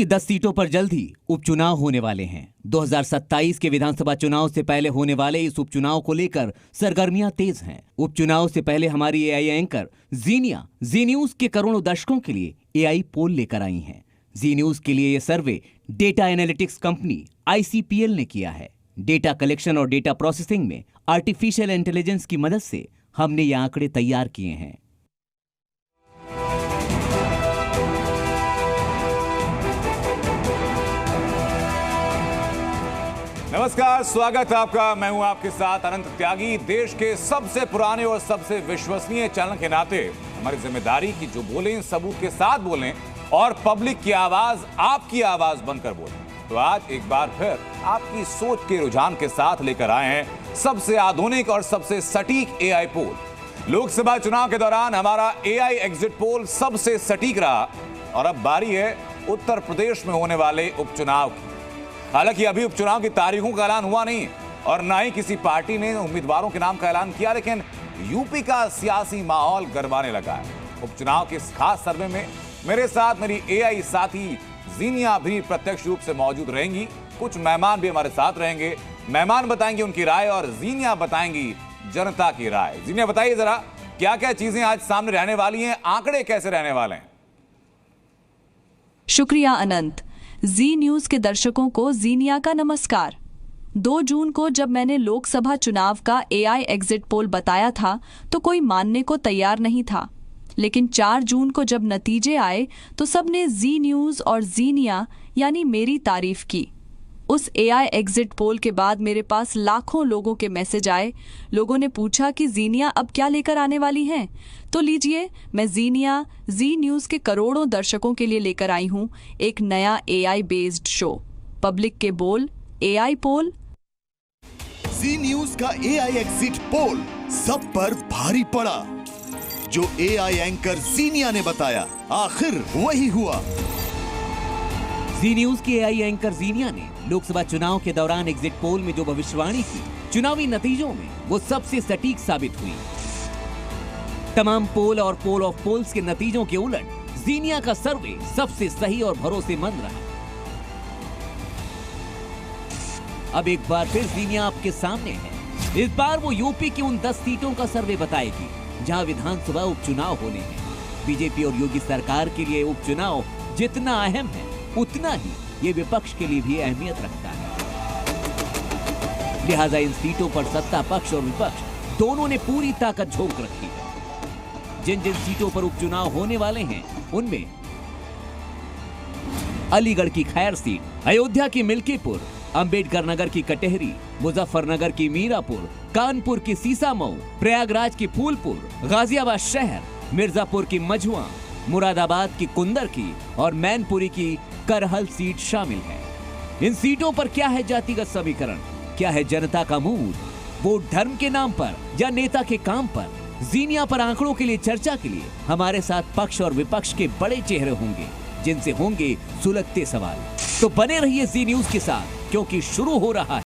की 10 सीटों पर जल्द ही उपचुनाव होने वाले हैं। 2027 के विधानसभा चुनाव से पहले होने वाले इस उपचुनाव को लेकर सरगर्मियां तेज हैं। उपचुनाव से पहले हमारी एआई एंकर जीनिया जी न्यूज के करोड़ों दर्शकों के लिए एआई पोल लेकर आई हैं। जी न्यूज के लिए यह सर्वे डेटा एनालिटिक्स कंपनी आईसीपीएल ने किया है। डेटा कलेक्शन और डेटा प्रोसेसिंग में आर्टिफिशियल इंटेलिजेंस की मदद से हमने ये आंकड़े तैयार किए हैं। नमस्कार, स्वागत है आपका। मैं हूं आपके साथ अनंत त्यागी। देश के सबसे पुराने और सबसे विश्वसनीय चैनल के नाते हमारी जिम्मेदारी की जो बोलें सबूत के साथ बोलें और पब्लिक की आवाज आपकी आवाज बनकर बोलें। तो आज एक बार फिर आपकी सोच के रुझान के साथ लेकर आए हैं सबसे आधुनिक और सबसे सटीक एआई पोल। लोकसभा चुनाव के दौरान हमारा एआई एग्जिट पोल सबसे सटीक रहा और अब बारी है उत्तर प्रदेश में होने वाले उपचुनाव की। हालांकि अभी उपचुनाव की तारीखों का ऐलान हुआ नहीं और ना ही किसी पार्टी ने उम्मीदवारों के नाम का ऐलान किया, लेकिन यूपी का सियासी माहौल गरमाने लगा है। उपचुनाव के इस खास सर्वे में मेरे साथ मेरी एआई साथी जीनिया भी प्रत्यक्ष रूप से मौजूद रहेंगी। कुछ मेहमान भी हमारे साथ रहेंगे। मेहमान बताएंगे उनकी राय और जीनिया बताएंगी जनता की राय। जीनिया बताइए जरा, क्या क्या चीजें आज सामने रहने वाली हैं, आंकड़े कैसे रहने वाले हैं? शुक्रिया अनंत। जी न्यूज के दर्शकों को जीनिया का नमस्कार। 2 जून को जब मैंने लोकसभा चुनाव का एआई एग्जिट पोल बताया था तो कोई मानने को तैयार नहीं था, लेकिन 4 जून को जब नतीजे आए तो सबने जी न्यूज और जीनिया यानी मेरी तारीफ की। उस एआई एग्जिट पोल के बाद मेरे पास लाखों लोगों के मैसेज आए। लोगों ने पूछा कि जीनिया अब क्या लेकर आने वाली हैं। तो लीजिए, मैं जीनिया जी न्यूज के करोड़ों दर्शकों के लिए लेकर आई हूं एक नया एआई बेस्ड शो, पब्लिक के बोल एआई पोल। जी न्यूज का एआई एग्जिट पोल सब पर भारी पड़ा। जो एआई एंकर जीनिया ने बताया आखिर वही हुआ। जी न्यूज के एआई एंकर जीनिया ने लोकसभा चुनाव के दौरान एग्जिट पोल में जो भविष्यवाणी की, चुनावी नतीजों में वो सबसे सटीक साबित हुई। तमाम पोल और पोल ऑफ पोल्स के नतीजों के उलट जीनिया का सर्वे सबसे सही और भरोसेमंद रहा। अब एक बार फिर जीनिया आपके सामने है। इस बार वो यूपी की उन 10 सीटों का सर्वे बताएगी जहां विधानसभा उपचुनाव होने हैं। बीजेपी और योगी सरकार के लिए उपचुनाव जितना अहम है उतना ही ये विपक्ष के लिए भी अहमियत रखता है। लिहाजा इन सीटों पर सत्ता पक्ष और विपक्ष दोनों ने पूरी ताकत झोंक रखी है। जिन जिन सीटों पर उपचुनाव होने वाले हैं उनमें अलीगढ़ की खैर सीट, अयोध्या की मिल्कीपुर, अंबेडकर नगर की कटेहरी, मुजफ्फरनगर की मीरापुर, कानपुर की सीसामऊ, प्रयागराज की फूलपुर, गाजियाबाद शहर, मिर्जापुर की मझुआ, मुरादाबाद की कुंदर की और मैनपुरी की करहल सीट शामिल है। इन सीटों पर क्या है जातिगत समीकरण, क्या है जनता का मूड, वोट धर्म के नाम पर या नेता के काम पर? जीनिया पर आंकड़ों के लिए चर्चा के लिए हमारे साथ पक्ष और विपक्ष के बड़े चेहरे होंगे जिनसे होंगे सुलगते सवाल। तो बने रहिए जी न्यूज के साथ, क्योंकि शुरू हो रहा है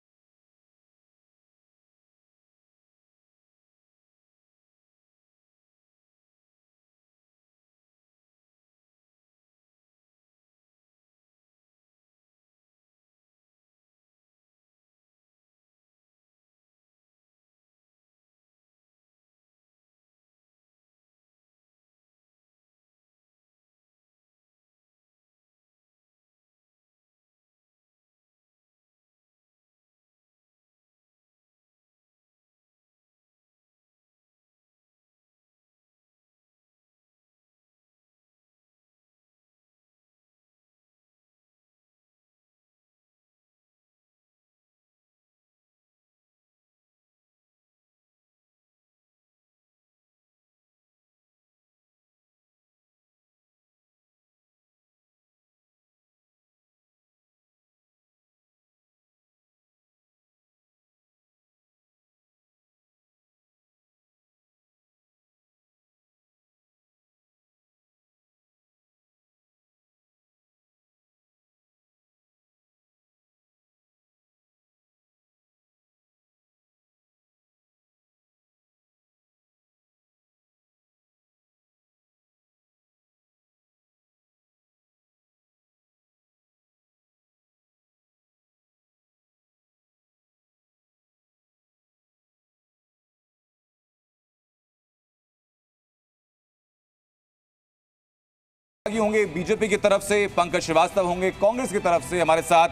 होंगे बीजेपी की तरफ से, पंकज श्रीवास्तव होंगे कांग्रेस की तरफ से, हमारे साथ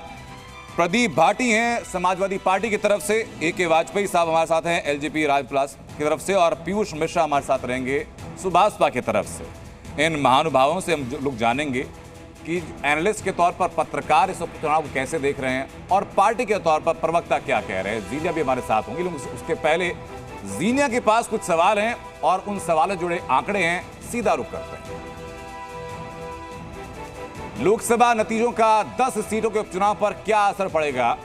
प्रदीप भाटी हैं समाजवादी पार्टी की तरफ से, AK वाजपेयी साहब हमारे साथ हैं LJP राजप्लास की तरफ से, और पीयूष मिश्रा हमारे साथ रहेंगे सुभाषपा की तरफ से। इन महानुभावों से हम लोग जानेंगे कि एनालिस्ट के तौर पर पत्रकार इस उपचुनाव को कैसे देख रहे हैं और पार्टी के तौर पर प्रवक्ता क्या कह रहे हैं। जीनिया भी हमारे साथ होंगी, लेकिन उसके पहले जीनिया के पास कुछ सवाल हैं और उन सवालों जुड़े आंकड़े हैं, सीधा रुख करते हैं। लोकसभा नतीजों का 10 सीटों के उपचुनाव पर क्या असर पड़ेगा,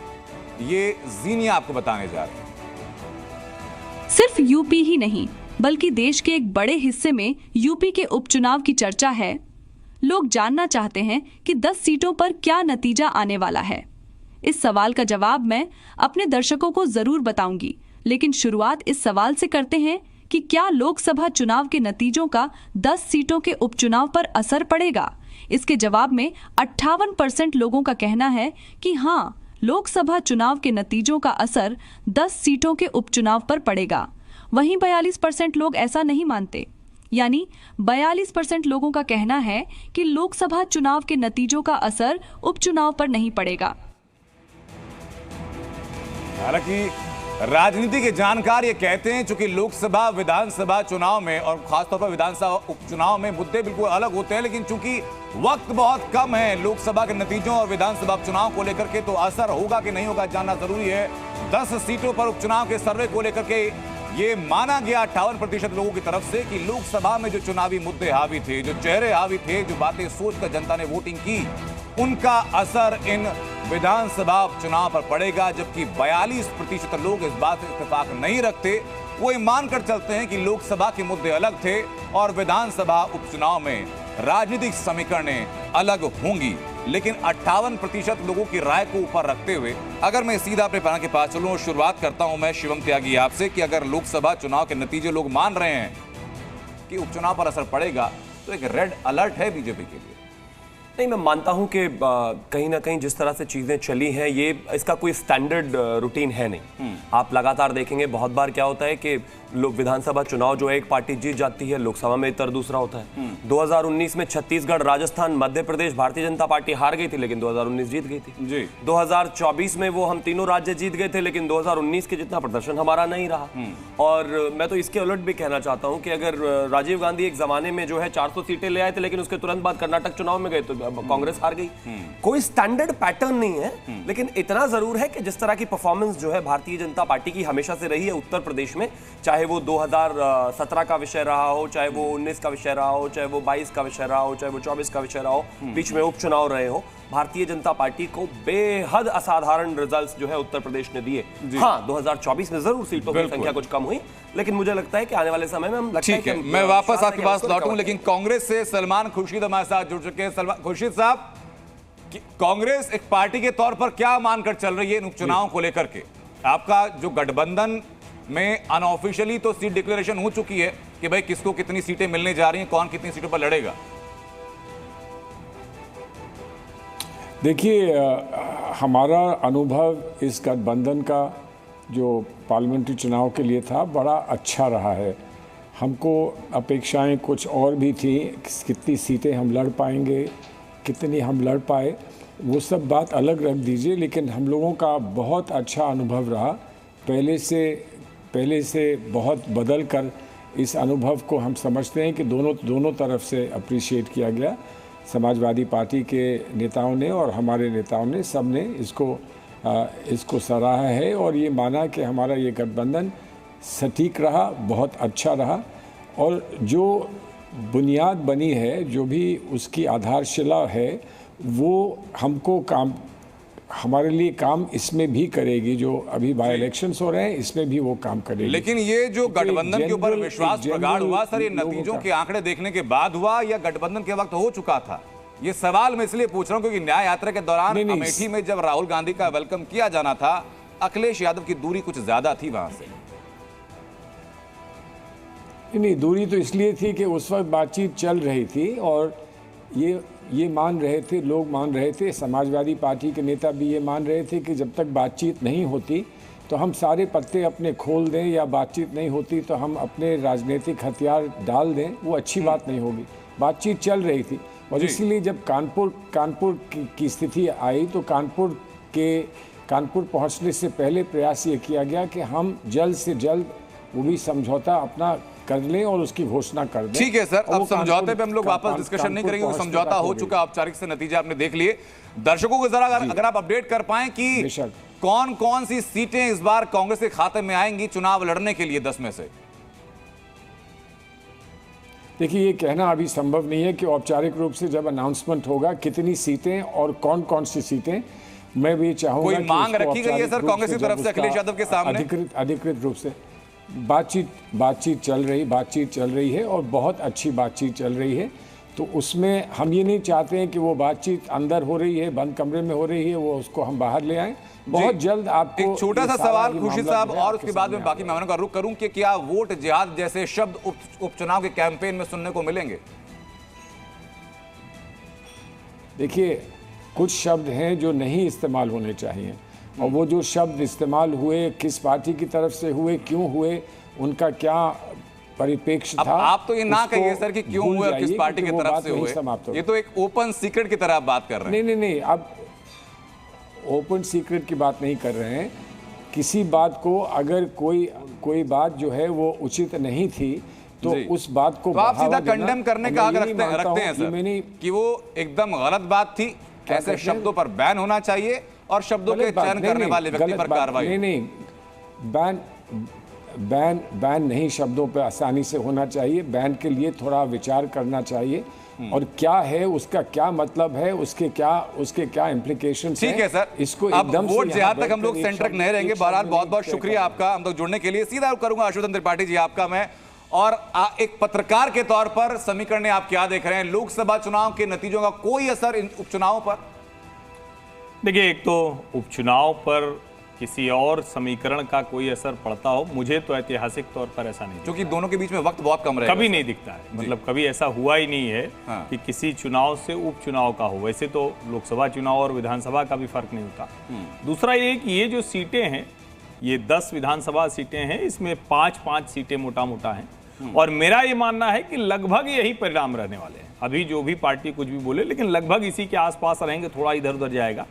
ये जीनिया आपको बताने जा रहे हैं। सिर्फ यूपी ही नहीं बल्कि देश के एक बड़े हिस्से में यूपी के उपचुनाव की चर्चा है। लोग जानना चाहते हैं कि 10 सीटों पर क्या नतीजा आने वाला है। इस सवाल का जवाब मैं अपने दर्शकों को जरूर बताऊंगी, लेकिन शुरुआत इस सवाल से करते हैं कि क्या लोकसभा चुनाव के नतीजों का 10 सीटों के उपचुनाव पर असर पड़ेगा। इसके जवाब में 58% लोगों का कहना है कि हाँ, लोकसभा चुनाव के नतीजों का असर 10 सीटों के उपचुनाव पर पड़ेगा। वहीं 42% लोग ऐसा नहीं मानते, यानी 42% लोगों का कहना है कि लोकसभा चुनाव के नतीजों का असर उपचुनाव पर नहीं पड़ेगा। हालांकि राजनीति के जानकार ये कहते हैं चूंकि लोकसभा विधानसभा चुनाव में और खासतौर पर विधानसभा उपचुनाव में मुद्दे बिल्कुल अलग होते हैं, लेकिन चूंकि वक्त बहुत कम है लोकसभा के नतीजों और विधानसभा उपचुनाव को लेकर के, तो असर होगा कि नहीं होगा जानना जरूरी है। 10 सीटों पर उपचुनाव के सर्वे को लेकर के ये माना गया 58% लोगों की तरफ से कि लोकसभा में जो चुनावी मुद्दे हावी थे, जो चेहरे हावी थे, जो बातें सोचकर जनता ने वोटिंग की, उनका असर इन विधानसभा उपचुनाव पर पड़ेगा। जबकि 42% लोग इस बात से इत्तेफाक नहीं रखते, वो ये मानकर चलते हैं कि लोकसभा के मुद्दे अलग थे और विधानसभा उपचुनाव में राजनीतिक समीकरणें अलग होंगी। लेकिन 58% लोगों की राय को ऊपर रखते हुए अगर मैं सीधा अपने पैनल के पास चलूं, शुरुआत करता हूं मैं शिवम त्यागी आपसे कि अगर लोकसभा चुनाव के नतीजे लोग मान रहे हैं कि उपचुनाव पर असर पड़ेगा, तो एक रेड अलर्ट है बीजेपी के लिए। नहीं, मैं मानता हूं कि कहीं ना कहीं जिस तरह से चीजें चली हैं, ये इसका कोई स्टैंडर्ड रूटीन है नहीं। आप लगातार देखेंगे बहुत बार क्या होता है कि लोग विधानसभा चुनाव जो एक पार्टी जीत जाती है, लोकसभा में इतर दूसरा होता है। 2019 में छत्तीसगढ़, राजस्थान, मध्य प्रदेश भारतीय जनता पार्टी हार गई थी, लेकिन 2019 जीत गई थी जी। 2024 में वो हम तीनों राज्य जीत गए थे, लेकिन 2019 के जितना प्रदर्शन हमारा नहीं रहा। और मैं तो इसके उलट भी कहना चाहता हूं कि अगर राजीव गांधी एक जमाने में जो है 400 सीटें ले आए थे, लेकिन उसके तुरंत बाद कर्नाटक चुनाव में गए तो कांग्रेस हार गई। कोई स्टैंडर्ड पैटर्न नहीं है, लेकिन इतना जरूर है कि जिस तरह की परफॉर्मेंस जो है भारतीय जनता पार्टी की हमेशा से रही है उत्तर प्रदेश में, चाहे वो 2017 का विषय रहा हो, चाहे वो 19 का विषय रहा हो, चाहे वो 22 का विषय रहा हो, चाहे वो 24 का विषय रहा हो, बीच में उपचुनाव रहे हो, भारतीय जनता पार्टी को बेहद असाधारण रिजल्ट्स जो है उत्तर प्रदेश ने दिए। हाँ, 2024 में जरूर सीटों की संख्या कुछ कम हुई, लेकिन मुझे लगता है कि आने वाले समय में हम ठीक है, मैं वापस आपके पास लौटूं, लेकिन कांग्रेस से सलमान खुर्शीद हमारे साथ जुड़ चुके हैं। सलमान खुर्शीद साहब, कांग्रेस एक पार्टी के तौर पर क्या मानकर चल रही है इन उपचुनावों को लेकर के? आपका जो गठबंधन में अनऑफिशियली तो सीट डिक्लेरेशन हो चुकी है कि भाई किसको कितनी सीटें मिलने जा रही हैं, कौन कितनी सीटों पर लड़ेगा। देखिए, हमारा अनुभव इस गठबंधन का जो पार्लियामेंट्री चुनाव के लिए था बड़ा अच्छा रहा है। हमको अपेक्षाएं कुछ और भी थी, कितनी सीटें हम लड़ पाएंगे, कितनी हम लड़ पाए, वो सब बात अलग रख दीजिए, लेकिन हम लोगों का बहुत अच्छा अनुभव रहा। पहले से बहुत बदल कर इस अनुभव को हम समझते हैं कि दोनों तरफ से अप्रिशिएट किया गया। समाजवादी पार्टी के नेताओं ने और हमारे नेताओं ने, सब ने इसको सराहा है और ये माना कि हमारा ये गठबंधन सटीक रहा, बहुत अच्छा रहा। और जो बुनियाद बनी है, जो भी उसकी आधारशिला है, वो हमको हमारे लिए काम इसमें भी करेगी। जो अभी बाय इलेक्शंस हो रहे हैं, इसमें भी वो काम करेगी। लेकिन ये जो गठबंधन के ऊपर विश्वास प्रगाढ़ हुआ, सर, ये नतीजों के आंकड़े देखने के बाद हुआ या गठबंधन के वक्त हो चुका था? ये सवाल मैं इसलिए पूछ रहा हूं क्योंकि न्याय यात्रा के दौरान अमेठी में जब राहुल गांधी का वेलकम किया जाना था, अखिलेश यादव की दूरी कुछ ज्यादा थी वहां से। नहीं, दूरी तो इसलिए थी कि उस वक्त बातचीत चल रही थी और ये मान रहे थे, लोग मान रहे थे, समाजवादी पार्टी के नेता भी ये मान रहे थे कि जब तक बातचीत नहीं होती तो हम सारे पत्ते अपने खोल दें, या बातचीत नहीं होती तो हम अपने राजनीतिक हथियार डाल दें, वो अच्छी बात नहीं होगी। बातचीत चल रही थी, और इसीलिए जब कानपुर की स्थिति आई तो कानपुर पहुंचने से पहले प्रयास ये किया गया कि हम जल्द से जल्द वो भी समझौता अपना कर लें और उसकी घोषणा कर दें। ठीक है सर, अब समझौते पे हम लोग वापस डिस्कशन नहीं करेंगे, वो समझौता हो चुका, औपचारिक से नतीजा आपने देख लिए। दर्शकों को जरा अगर आप अपडेट कर पाएं कि कौन कौन सी सीटें इस बार कांग्रेस के खाते में आएंगी चुनाव लड़ने के लिए 10 में से। देखिए, ये कहना अभी संभव नहीं है कि औपचारिक रूप से जब अनाउंसमेंट होगा कितनी सीटें और कौन कौन सी सीटें, मैं भी चाहूंगा कोई मांग रखी गई है सर कांग्रेस की तरफ से अखिलेश यादव के सामने? अधिकृत रूप से बातचीत चल रही है और बहुत अच्छी बातचीत चल रही है। तो उसमें हम ये नहीं चाहते हैं कि वो बातचीत अंदर हो रही है, बंद कमरे में हो रही है, वो उसको हम बाहर ले आएं। बहुत जल्द आपको एक छोटा सा सवाल खुशी साहब, और उसके बाद में बाकी मेहमानों का रुख करूं कि क्या वोट जिहाद जैसे शब्द उपचुनाव के कैंपेन में सुनने को मिलेंगे? देखिए, कुछ शब्द हैं जो नहीं इस्तेमाल होने चाहिए, और वो जो शब्द इस्तेमाल हुए किस पार्टी की तरफ से हुए, क्यों हुए, उनका क्या परिप्रेक्ष्य था। आप तो ये ना कहिए सर कि क्यों हुए, किस पार्टी की तरफ से हुए, ये तो एक ओपन सीक्रेट की तरह आप बात कर रहे हैं। नहीं, अब ओपन सीक्रेट की बात नहीं कर रहे हैं। किसी बात को अगर कोई बात जो है वो उचित नहीं थी तो उस बात को तो आप सीधा कंडेम करने का हक रखते हैं सर कि वो एकदम गलत बात थी, ऐसे शब्दों पर बैन होना चाहिए और शब्दों के चयन करने वाले व्यक्ति पर कार्रवाई। नहीं, बैन नहीं शब्दों पर आसानी से होना चाहिए। बैन के लिए थोड़ा विचार करना चाहिए और क्या है उसका क्या मतलब है, उसके क्या इम्प्लीकेशंस हैं। ठीक है सर, इसको अब एकदम वोट जिहाद तक हम लोग सेंटर नहीं रहेंगे। बहरहाल बहुत बहुत शुक्रिया आपका हम लोग जुड़ने के लिए। सीधा करूंगा आशुतोष त्रिपाठी जी आपका मैं, और एक पत्रकार के तौर पर समीकरण ने आप क्या देख रहे हैं, लोकसभा चुनाव के नतीजों का कोई असर इन उपचुनावों पर? देखिए, एक तो उपचुनाव पर किसी और समीकरण का कोई असर पड़ता हो, मुझे तो ऐतिहासिक तौर पर ऐसा नहीं, क्योंकि दोनों के बीच में वक्त बहुत कम रहेगा, कभी नहीं दिखता है। मतलब कभी ऐसा हुआ ही नहीं है कि किसी चुनाव से उपचुनाव का हो। वैसे तो लोकसभा चुनाव और विधानसभा का भी फर्क नहीं होता। दूसरा ये कि ये जो सीटें हैं, ये 10 विधानसभा सीटें हैं, इसमें 5-5 सीटें मोटा मोटा हैं, और मेरा ये मानना है कि लगभग यही परिणाम रहने वाले हैं। अभी जो भी पार्टी कुछ भी बोले, लेकिन लगभग इसी के आसपास रहेंगे, थोड़ा इधर उधर जाएगा।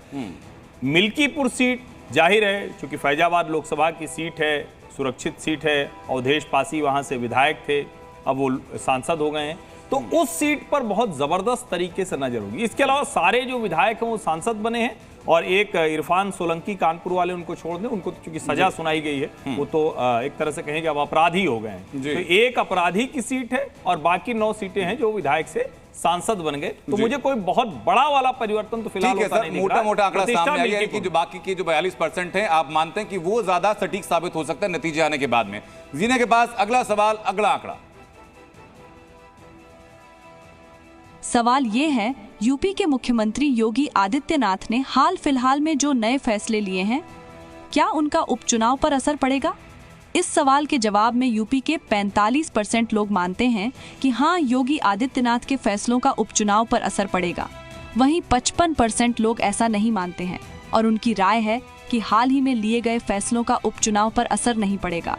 मिल्कीपुर सीट जाहिर है, चूंकि फैजाबाद लोकसभा की सीट है, सुरक्षित सीट है, अवधेश पासी वहां से विधायक थे, अब वो सांसद हो गए हैं, तो उस सीट पर बहुत जबरदस्त तरीके से नजर होगी। इसके अलावा सारे जो विधायक हैं वो सांसद बने हैं, और एक इरफान सोलंकी कानपुर वाले उनको छोड़ दें, उनको चूंकि सजा सुनाई गई है, वो तो एक तरह से कहें कि अब अपराधी हो गए हैं। तो एक अपराधी की सीट है और बाकी 9 सीटें हैं जो विधायक से सांसद बन गए। तो मुझे कोई बहुत बड़ा वाला परिवर्तन तो फिलहाल होता नहीं दिख रहा। मोटा आंकड़ा सामने आया है कि जो बाकी के जो 42% हैं, आप मानते हैं कि वो ज्यादा सटीक साबित हो सकता है नतीजे आने के बाद में। जीने के पास अगला सवाल, अगला आंकड़ा। सवाल ये है, यूपी के मुख्यमंत्री योगी आदित्यनाथ ने हाल फिलहाल में जो नए फैसले लिए हैं, क्या उनका उपचुनाव पर असर पड़ेगा? इस सवाल के जवाब में यूपी के 45% लोग मानते हैं कि हाँ, योगी आदित्यनाथ के फैसलों का उपचुनाव पर असर पड़ेगा। वहीं 55% लोग ऐसा नहीं मानते हैं और उनकी राय है कि हाल ही में लिए गए फैसलों का उपचुनाव पर असर नहीं पड़ेगा।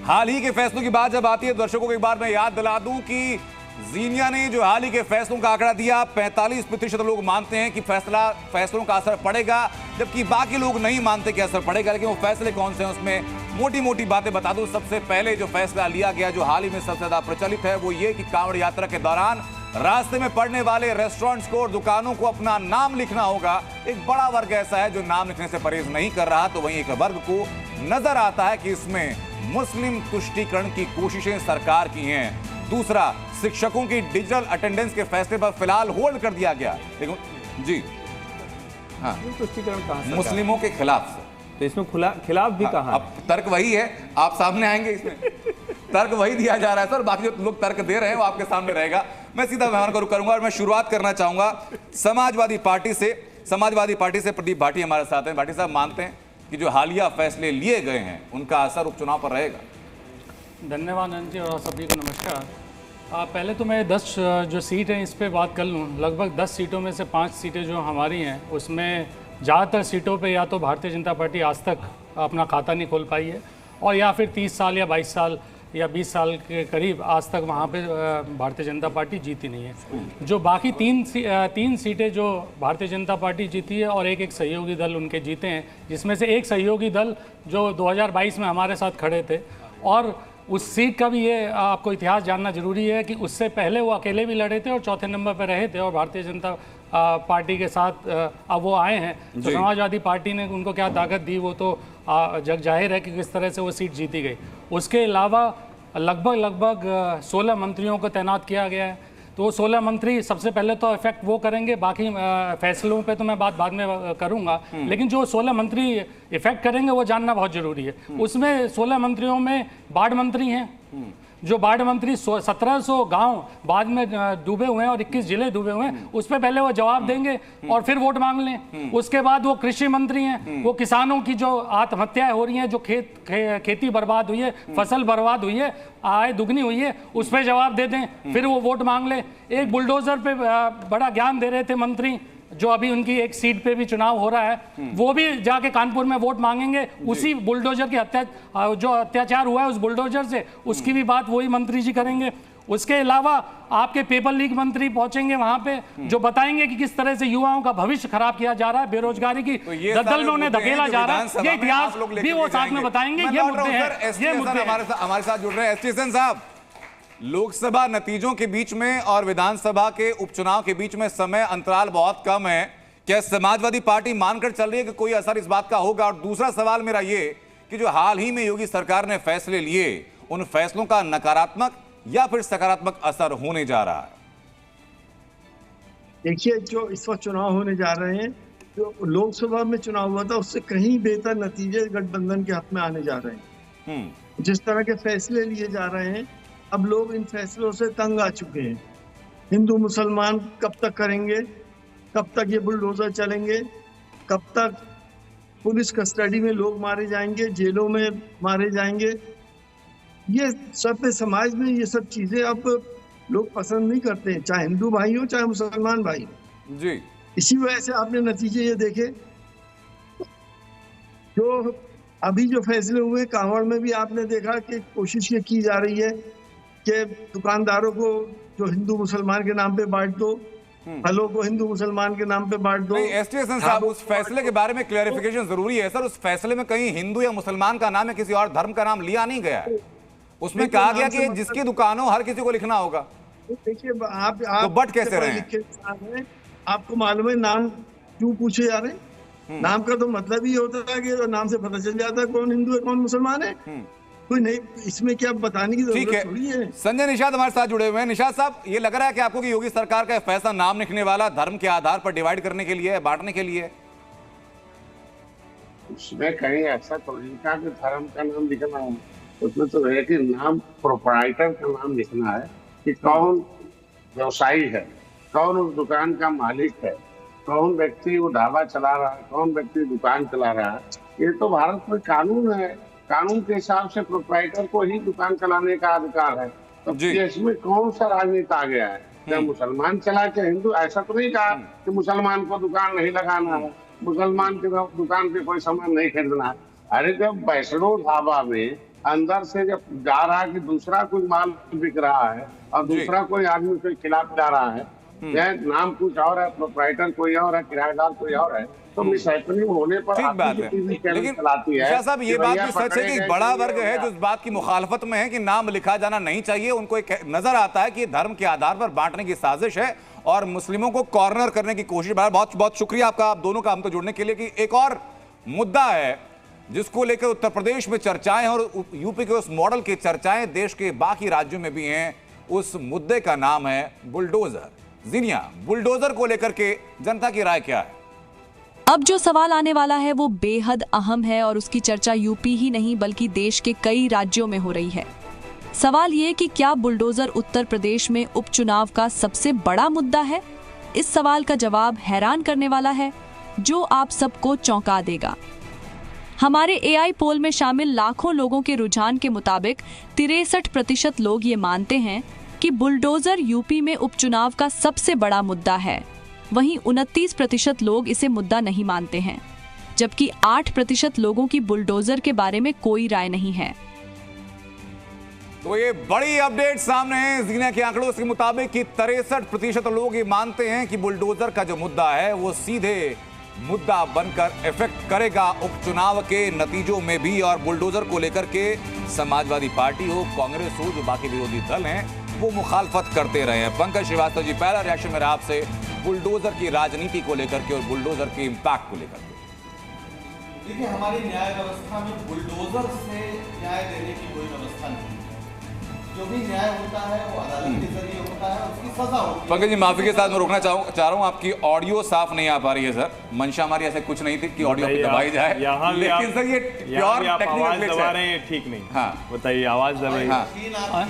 हाल ही के फैसलों की बात जब आती है, दर्शकों को एक बार मैं याद दिला दूं कि जीनिया ने जो हाल ही के फैसलों का आंकड़ा दिया, 45% लोग मानते हैं कि फैसलों का असर पड़ेगा, जबकि बाकी लोग नहीं मानते कि असर पड़ेगा। लेकिन वो फैसले कौन से हैं, उसमें मोटी मोटी बातें बता दूं। सबसे पहले जो फैसला लिया गया, जो हाल ही में सबसे ज्यादा प्रचलित है, वो ये कि कांवड़ यात्रा के दौरान रास्ते में पड़ने वाले रेस्टोरेंट्स को और दुकानों को अपना नाम लिखना होगा। एक बड़ा वर्ग ऐसा है जो नाम लिखने से परहेज नहीं कर रहा, तो वहीं एक वर्ग को नजर आता है कि इसमें मुस्लिम तुष्टीकरण की कोशिशें सरकार की हैं। दूसरा, शिक्षकों की डिजिटल अटेंडेंस के फैसले पर फिलहाल होल्ड कर दिया गया। लेकिन जी हाँ, तुष्टीकरण कहां, मुस्लिमों के खिलाफ से, तो इसमें खिलाफ भी कहां? अब तर्क वही है, आप सामने आएंगे, इसमें तर्क वही दिया जा रहा है सर। बाकी जो लोग तर्क दे रहे हैं वो आपके सामने रहेगा। मैं सीधा मेहमान को रुक करूंगा और मैं शुरुआत करना चाहूंगा समाजवादी पार्टी से प्रदीप भाटी हमारे साथ हैं। भाटी साहब, मानते हैं कि जो हालिया फैसले लिए गए हैं उनका असर उपचुनाव पर रहेगा? धन्यवाद अनंत जी और सभी को नमस्कार। पहले तो मैं 10 जो सीट हैं इस पे बात कर लूँ। लगभग 10 सीटों में से 5 सीटें जो हमारी हैं, उसमें ज़्यादातर सीटों पे या तो भारतीय जनता पार्टी आज तक अपना खाता नहीं खोल पाई है, और या फिर 30 साल या 22 साल या 20 साल के करीब आज तक वहाँ पे भारतीय जनता पार्टी जीती नहीं है। जो बाकी तीन सीटें जो भारतीय जनता पार्टी जीती है और एक सहयोगी दल उनके जीते हैं, जिसमें से एक सहयोगी दल जो 2022 में हमारे साथ खड़े थे, और उस सीट का भी ये आपको इतिहास जानना जरूरी है कि उससे पहले वो अकेले भी लड़े थे और चौथे नंबर पर रहे थे और भारतीय जनता पार्टी के साथ अब वो आए हैं। तो समाजवादी पार्टी ने उनको क्या ताकत दी वो तो जग जाहिर है कि किस तरह से वो सीट जीती गई। उसके अलावा लगभग 16 मंत्रियों को तैनात किया गया है। तो वो 16 मंत्री सबसे पहले तो इफेक्ट वो करेंगे, बाकी फैसलों पे तो मैं बात बाद में करूंगा, लेकिन जो 16 मंत्री इफेक्ट करेंगे वो जानना बहुत जरूरी है। उसमें 16 मंत्रियों में बाढ़ मंत्री हैं, जो बाढ़ मंत्री 1700 गांव बाद में डूबे हुए हैं और 21 जिले डूबे हुए हैं, उस पर पहले वो जवाब देंगे और फिर वोट मांग लें। उसके बाद वो कृषि मंत्री हैं, वो किसानों की जो आत्महत्याएं हो रही हैं, जो खेती बर्बाद हुई है, फसल बर्बाद हुई है, आय दुगनी हुई है, उस पर जवाब दे दें, फिर वो वोट मांग ले। एक बुलडोजर पे बड़ा ज्ञान दे रहे थे मंत्री, जो अभी उनकी एक सीट पे भी चुनाव हो रहा है, वो भी जाके कानपुर में वोट मांगेंगे। उसी बुलडोजर की जो अत्याचार हुआ है उस बुलडोजर से, उसकी भी बात वही मंत्री जी करेंगे। उसके अलावा आपके पेपर लीक मंत्री पहुंचेंगे वहां पे, जो बताएंगे कि किस तरह से युवाओं का भविष्य खराब किया जा रहा है, बेरोजगारी की दलदल में उन्हें धकेला जा रहा है, ये इतिहास भी वो साथ में बताएंगे। ये मुद्दे हैं हमारे साथ जुड़ रहे हैं एस.टी. सेन साहब। लोकसभा नतीजों के बीच में और विधानसभा के उपचुनाव के बीच में समय अंतराल बहुत कम है, क्या समाजवादी पार्टी मानकर चल रही है कि कोई असर इस बात का होगा? और दूसरा सवाल मेरा ये कि जो हाल ही में योगी सरकार ने फैसले लिए, उन फैसलों का नकारात्मक या फिर सकारात्मक असर होने जा रहा है? देखिए, जो इस वक्त चुनाव होने जा रहे हैं, जो लोकसभा में चुनाव हुआ था उससे कहीं बेहतर नतीजे गठबंधन के हक में आने जा रहे हैं। जिस तरह के फैसले लिए जा रहे हैं, अब लोग इन फैसलों से तंग आ चुके हैं। हिंदू मुसलमान कब तक करेंगे, कब तक ये बुलडोजर चलेंगे, कब तक पुलिस कस्टडी में लोग मारे जाएंगे, जेलों में मारे जाएंगे, ये सब समाज में ये सब चीजें अब लोग पसंद नहीं करते हैं, चाहे हिंदू भाई हो चाहे मुसलमान भाई हो जी। इसी वजह से आपने नतीजे ये देखे, जो अभी जो फैसले हुए कांवड़ में भी आपने देखा कि कोशिश ये की जा रही है कि दुकानदारों को जो हिंदू मुसलमान के नाम पे बांट दो, फलों को हिंदू मुसलमान के नाम पे बांट दो। एस.टी. सेन साहब, उस फैसले के बारे में क्लैरिफिकेशन जरूरी है सर। उस फैसले में कहीं हिंदू या मुसलमान का नाम या किसी और धर्म का नाम लिया नहीं गया है। उसमें कहा गया कि जिसकी दुकान हो हर किसी को लिखना होगा। देखिए, आप तो बट कैसे रहे? आपको मालूम है नाम क्यों पूछे जा रहे हैं? नाम का तो मतलब ही होता है कि नाम से पता चल जाता है कौन हिंदू है कौन मुसलमान है। कोई नहीं, इसमें क्या बताने की जरूरत थोड़ी है। संजय निषाद हमारे साथ जुड़े हुए हैं। निषाद साहब, ये लग रहा है कि आपको कि योगी सरकार का फैसला नाम लिखने वाला धर्म के आधार पर डिवाइड करने के लिए, बांटने के लिए? उसमें कहीं ऐसा तो नहीं कहा कि धर्म का नाम लिखना है, उसमें तो है कि नाम प्रोप्राइटर का नाम लिखना है कि कौन व्यवसायी है, कौन उस दुकान का मालिक है, कौन व्यक्ति वो ढाबा चला रहा है, कौन व्यक्ति दुकान चला रहा है। ये तो भारत में कानून है, कानून के हिसाब से प्रोप्राइटर को ही दुकान चलाने का अधिकार है। तो इसमें कौन सा राजनीति आ गया है? क्या मुसलमान चला के हिंदू? ऐसा तो नहीं कहा कि मुसलमान को दुकान नहीं लगाना है, मुसलमान की दुकान पे कोई सामान नहीं खरीदना है। अरे जब वैष्णो ढाबा में अंदर से जब जा रहा है कि दूसरा कोई माल बिक रहा है और दूसरा कोई आदमी के खिलाफ जा रहा है, नाम कुछ और है, प्रोप्राइटर कोई और है, किराएदार कोई और है, तो मिसहैपनिंग होने पर ठीक बात है। लेकिन साहब, ये बात भी सच है कि एक बड़ा वर्ग है जो इस बात की मुखालफत में है कि नाम लिखा जाना नहीं चाहिए। उनको एक नजर आता है कि ये धर्म के आधार पर बांटने की साजिश है और मुस्लिमों को कॉर्नर करने की कोशिश। बहुत बहुत शुक्रिया आपका, आप दोनों का हमको जुड़ने के लिए। कि एक और मुद्दा है जिसको लेकर उत्तर प्रदेश में चर्चाएं और यूपी के उस मॉडल की चर्चाएं देश के बाकी राज्यों में भी हैं। उस मुद्दे का नाम है बुलडोजर। जीनिया, बुलडोजर को लेकर के जनता की राय क्या है? अब जो सवाल आने वाला है वो बेहद अहम है और उसकी चर्चा यूपी ही नहीं बल्कि देश के कई राज्यों में हो रही है। सवाल ये कि क्या बुलडोजर उत्तर प्रदेश में उपचुनाव का सबसे बड़ा मुद्दा है? इस सवाल का जवाब हैरान करने वाला है, जो आप सबको चौंका देगा। हमारे AI पोल में शामिल लाखों लोगों के रुझान के मुताबिक 63% लोग ये मानते हैं कि बुलडोजर यूपी में उपचुनाव का सबसे बड़ा मुद्दा है। वहीं 29% लोग इसे मुद्दा नहीं मानते हैं, जबकि 8% लोगों की बुलडोजर के बारे में कोई राय नहीं है। तो ये बड़ी अपडेट सामने है। जीनिया के आंकड़ों के मुताबिक कि 63% लोग ये मानते हैं कि बुलडोजर का जो मुद्दा है वो सीधे मुद्दा बनकर इफेक्ट करेगा उपचुनाव के नतीजों में भी। और बुलडोजर को लेकर के समाजवादी पार्टी हो, कांग्रेस हो, जो बाकी विरोधी दल हैं, वो मुखालफत करते रहे हैं। पंकज श्रीवास्तव जी, पहला रिएक्शन मेरा आपसे बुलडोजर की राजनीति को लेकर के और बुलडोजर के इम्पैक्ट को लेकर के। देखिए, हमारी न्याय व्यवस्था में बुलडोजर से न्याय देने की कोई व्यवस्था नहीं है। जो भी न्याय होता है वो अदालत के जरिए होता है, उसकी सजा होती है। पंकज जी, माफी के साथ मैं रोकना चाह रहा हूँ, आपकी ऑडियो साफ नहीं आ पा रही है सर। मंशा हमारी ऐसे कुछ नहीं थी कि ऑडियो दबाई जाए, लेकिन सर ये प्योर टेक्निकल ग्लिच है। ठीक नहीं। हाँ बताइए, आवाज दबाई। हाँ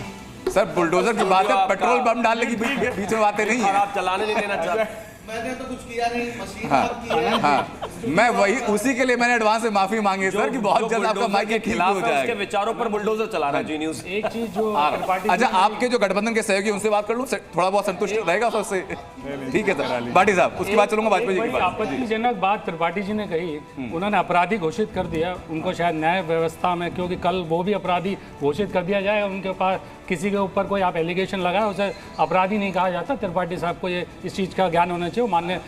सर, बुलडोजर की बात है, पेट्रोल बम डालने की बीच में बातें नहीं है। आप चलाने नहीं देना चाहते। मैंने तो कुछ किया नहीं, मशीन मैं वही उसी के लिए मैंने एडवांस में माफी मांगी सर कि बहुत जल्द आपका माइक के खिलाफ हो जाएगा। उसके विचारों पर बुलडोजर चला रहा है जी न्यूज़। एक चीज जो अच्छा, आपके जो गठबंधन के सहयोगी उनसे बात कर लूं, थोड़ा बहुत संतुष्ट रहेगा उससे? ठीक है सर, भाटी साहब, उसके बाद चलूंगा वाजपेयी जी की बात। आपत्तिजनक बात त्रिपाठी जी ने कही, उन्होंने अपराधी घोषित कर दिया उनको, शायद न्याय व्यवस्था में, क्योंकि कल वो भी अपराधी घोषित कर दिया जाए। उनके पास किसी के ऊपर कोई आप एलिगेशन लगाए, उसे अपराधी नहीं कहा जाता। त्रिपाठी साहब को ये इस चीज़ का ज्ञान होना चाहिए, मान्य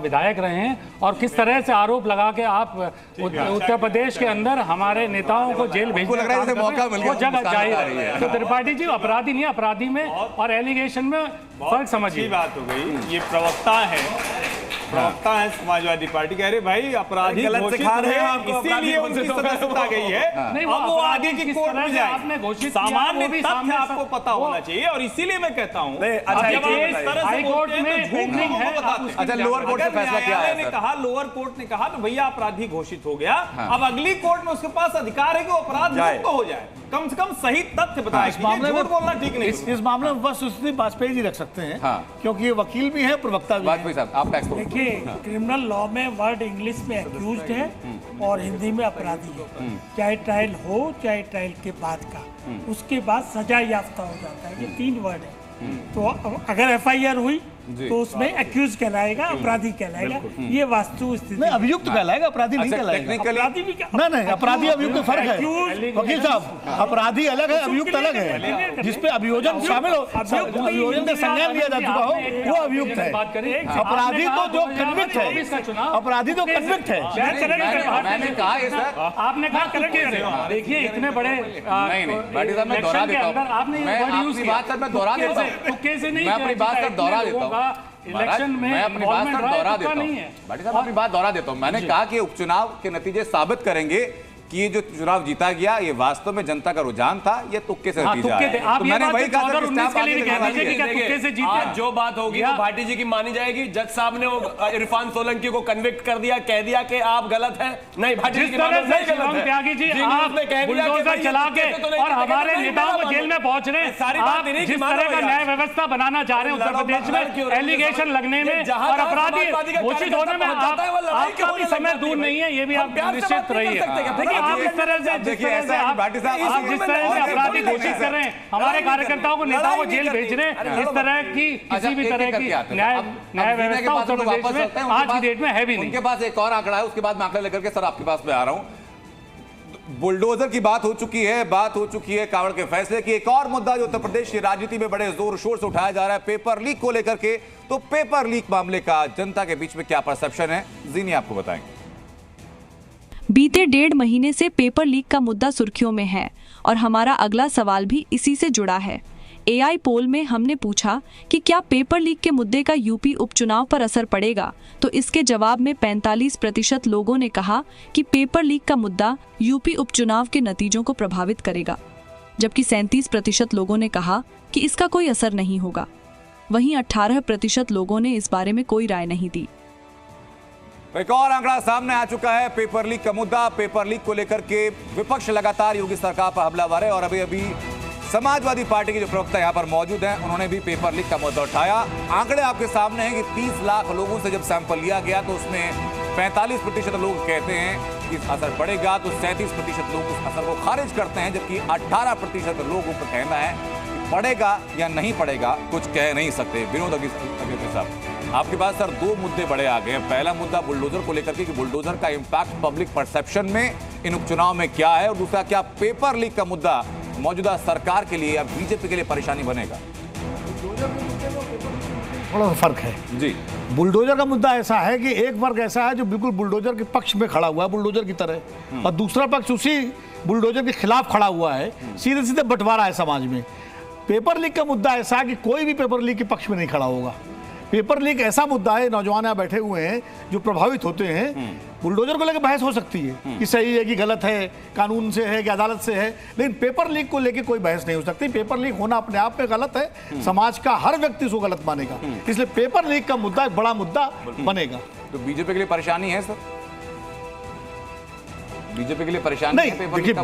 विधायक रहे हैं। और किस तरह से आरोप लगा के आप उत्तर प्रदेश के अंदर हमारे नेताओं को जेल भेजने का मौका मिल गया, वो जगह चाहिए। तो त्रिपाठी जी अपराधी नहीं, अपराधी में और एलिगेशन में फर्क समझिए। बात हो गई। ये प्रवक्ता है समाजवादी पार्टी, कह रहे भाई अपराधी घोषित है, इसीलिए उनकी सदस्यता गई है। अब वो आगे की कोर्ट में जाए, आपने घोषित सामान्य तथ्य आपको पता होना चाहिए। और इसीलिए मैं कहता हूँ, हाई कोर्ट में पेंडिंग है। अच्छा, लोअर कोर्ट का फैसला क्या है? लोअर कोर्ट ने कहा तो भैया अपराधी घोषित हो गया। अब अगली कोर्ट में उसके पास अधिकार है कि वो अपराध मुक्त हो जाए। कम से कम सही तथ्य बताए। इस मामले में बोलना ठीक नहीं। इस मामले में बस उसने वाजपेयी जी रख सकते हैं, क्योंकि ये वकील भी है, प्रवक्ता भी। वाजपेयी साहब, आप टैक्स देखिए, क्रिमिनल लॉ में वर्ड इंग्लिश में एक्यूज्ड है और हिंदी में अपराधी है। चाहे ट्रायल हो चाहे ट्रायल के बाद का, उसके बाद सजा याफ्ता हो जाता है। ये 3 वर्ड है। तो अगर FIR हुई तो उसमें एक्यूज कहलाएगा, अपराधी कहलाएगा। ये वास्तु स्थिति नहीं, अभियुक्त कहलाएगा, अपराधी नहीं कहलाएगा। अपराधी भी नहीं, अपराधी अभियुक्त में फर्क है वकील साहब। अपराधी अलग है, अभियुक्त अलग है। जिसपे अभियोजन शामिल हो, अभियोजन का संज्ञान लिया जा चुका हो, वो अभियुक्त है। अपराधी तो जो कन्विक्ट है, अपराधी तो कन्विक्ट है। मैंने कहा ये सर, आपने कहा करेक्ट। देखिए, इतने बड़े भाटी साहब, मैं दोहरा देता हूँ, आपने अपनी बात सर मैं दोहरा देता हूँ, मैं अपनी बात सर दोहरा देता हूँ। इलेक्शन में मैं अपनी बात सर दोहरा देता हूँ, भाटी साहब अपनी बात दोहरा देता हूँ। मैंने कहा कि उपचुनाव के नतीजे साबित करेंगे कि ये जो चुनाव जीता गया, ये वास्तव में जनता का रुझान था, ये तुक्के से नतीजा है। तो मैंने वही कहा था आज जो बात होगी वो भाटी जी की मानी जाएगी। जज साहब ने इरफान सोलंकी को कन्विक्ट कर दिया, कह दिया कि आप गलत हैं। नहीं, भाटी जी त्यागी जी, आप बुलडोजर चला के और हमारे नेताओं को जेल में पहुंच रहे हैं। आप जिस तरह का न्याय व्यवस्था बनाना चाह रहे हैं उत्तर प्रदेश में, एलिगेशन लगने में और अपराधी घोषित होने में आपका भी समय दूर नहीं है, ये भी आप निश्चित रहिए। आप इस तरह से आप जिस तरह से अपराधी घोषित कर रहे हैं, हमारे कार्यकर्ताओं को, नेताओं को जेल भेज रहे हैं, इस तरह की किसी भी तरह की न्याय व्यवस्था उत्तर प्रदेश में आज की डेट में है भी नहीं। उनके पास एक और आंकड़ा है, उसके बाद मैं आंकड़ा लेकर के सर आपके पास में आ रहा हूं। बुलडोजर की बात हो चुकी है, बात हो चुकी है कांवड़ के फैसले की। एक और मुद्दा जो उत्तर प्रदेश की राजनीति में बड़े जोर शोर से उठाया जा रहा है, पेपर लीक को लेकर के। तो पेपर लीक मामले का जनता के बीच में क्या परसेप्शन है, जीनी आपको बताएंगे। बीते 1.5 महीने से पेपर लीक का मुद्दा सुर्खियों में है और हमारा अगला सवाल भी इसी से जुड़ा है। AI पोल में हमने पूछा कि क्या पेपर लीक के मुद्दे का यूपी उपचुनाव पर असर पड़ेगा, तो इसके जवाब में 45% लोगों ने कहा कि पेपर लीक का मुद्दा यूपी उपचुनाव के नतीजों को प्रभावित करेगा, जबकि 37% लोगों ने कहा कि इसका कोई असर नहीं होगा। वहीं 18% लोगों ने इस बारे में कोई राय नहीं दी। एक और आंकड़ा सामने आ चुका है, पेपर लीक का मुद्दा। पेपर लीक को लेकर के विपक्ष लगातार योगी सरकार पर हमलावर है और अभी समाजवादी पार्टी के जो प्रवक्ता यहां पर मौजूद हैं, उन्होंने भी पेपर लीक का मुद्दा उठाया। आंकड़े आपके सामने हैं कि 30 लाख लोगों से जब सैंपल लिया गया तो उसमें 45% लोग कहते हैं कि असर पड़ेगा, तो 37% लोग उस असर को खारिज करते हैं, जबकि 18% लोगों का कहना है कि पड़ेगा या नहीं पड़ेगा कुछ कह नहीं सकते। विनोद अग्रवाल साहब, आपके पास सर 2 मुद्दे बड़े आ गए हैं। पहला मुद्दा बुलडोजर को लेकर के कि बुलडोजर का इंपैक्ट पब्लिक परसेप्शन में इन उपचुनाव में क्या है, और दूसरा क्या पेपर लीक का मुद्दा मौजूदा सरकार के लिए या बीजेपी के लिए परेशानी बनेगा? थोड़ा सा फर्क है जी। बुलडोजर का मुद्दा ऐसा है कि एक वर्ग ऐसा है जो बिल्कुल बुलडोजर के पक्ष में खड़ा हुआ है, बुलडोजर की तरह, और दूसरा पक्ष उसी बुलडोजर के खिलाफ खड़ा हुआ है। सीधे सीधे बंटवारा है समाज में। पेपर लीक का मुद्दा ऐसा है कि कोई भी पेपर लीक के पक्ष में नहीं खड़ा होगा। पेपर लीक ऐसा मुद्दा है, नौजवान यहाँ बैठे हुए हैं जो प्रभावित होते हैं। बुलडोजर को लेकर बहस हो सकती है कि सही है कि गलत है, कानून से है कि अदालत से है, लेकिन पेपर लीक को लेकर कोई बहस नहीं हो सकती। पेपर लीक होना अपने आप में गलत है, समाज का हर व्यक्ति उसको गलत मानेगा, इसलिए पेपर लीक का मुद्दा एक बड़ा मुद्दा बनेगा। तो बीजेपी के लिए परेशानी है सर? बीजेपी के लिए परेशानी नहीं, है? देखिए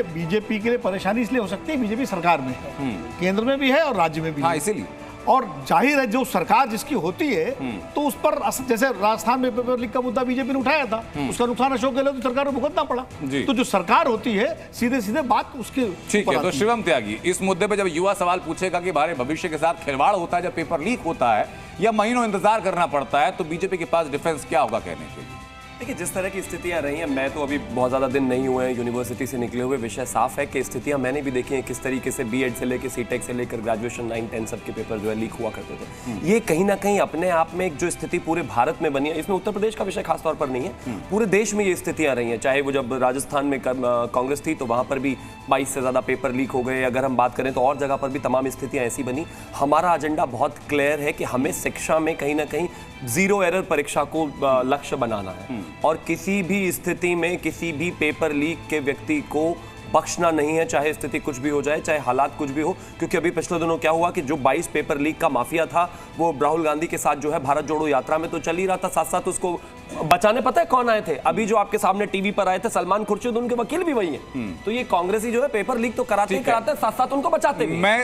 बीजेपी के लिए परेशानी इसलिए हो सकती है, बीजेपी सरकार में है, केंद्र में भी है और राज्य में भी है, इसीलिए। और जाहिर है जो सरकार जिसकी होती है तो उस पर, जैसे राजस्थान में पेपर लीक का मुद्दा बीजेपी ने उठाया था, उसका नुकसान अशोक गहलोत की सरकार को भुगतना पड़ा। तो जो सरकार होती है सीधे सीधे बात उसके। ठीक है, तो शिवम त्यागी, इस मुद्दे पे जब युवा सवाल पूछेगा कि हमारे भविष्य के साथ खिलवाड़ होता है जब पेपर लीक होता है या महीनों इंतजार करना पड़ता है, तो बीजेपी के पास डिफेंस क्या होगा कहने के लिए? देखिए, जिस तरह की स्थितियां रही हैं, मैं तो अभी बहुत ज़्यादा दिन नहीं हुए हैं यूनिवर्सिटी से निकले हुए, विषय साफ है कि स्थितियां मैंने भी देखी हैं किस तरीके से बीएड से लेकर सीटेक से लेकर ग्रेजुएशन 9, 10 सबके पेपर जो है लीक हुआ करते थे। ये कहीं ना कहीं अपने आप में एक जो स्थिति पूरे भारत में बनी है, इसमें उत्तर प्रदेश का विषय खासतौर पर नहीं है, पूरे देश में ये स्थितियां रही हैं। चाहे वो जब राजस्थान में कांग्रेस थी तो वहाँ पर भी 22 से ज़्यादा पेपर लीक हो गए। अगर हम बात करें तो और जगह पर भी तमाम स्थितियाँ ऐसी बनी। हमारा एजेंडा बहुत क्लियर है कि हमें शिक्षा में कहीं ना कहीं जीरो एरर परीक्षा को लक्ष्य बनाना है, और किसी भी स्थिति में किसी भी पेपर लीक के व्यक्ति को बख्शना नहीं है, चाहे स्थिति कुछ भी हो जाए, चाहे हालात कुछ भी हो। क्योंकि अभी पिछले दिनों क्या हुआ कि जो 22 पेपर लीक का माफिया था वो राहुल गांधी के साथ जो है भारत जोड़ो यात्रा में तो चल ही रहा था, साथ साथ उसको बचाने पता है कौन आए थे? अभी जो आपके सामने टीवी पर आए थे सलमान खुर्शीद, उनके वकील भी वही हैं। तो ये कांग्रेसी जो है पेपर लीक तो कराते ही कराते हैं, साथ साथ उनको बचाते भी। मैं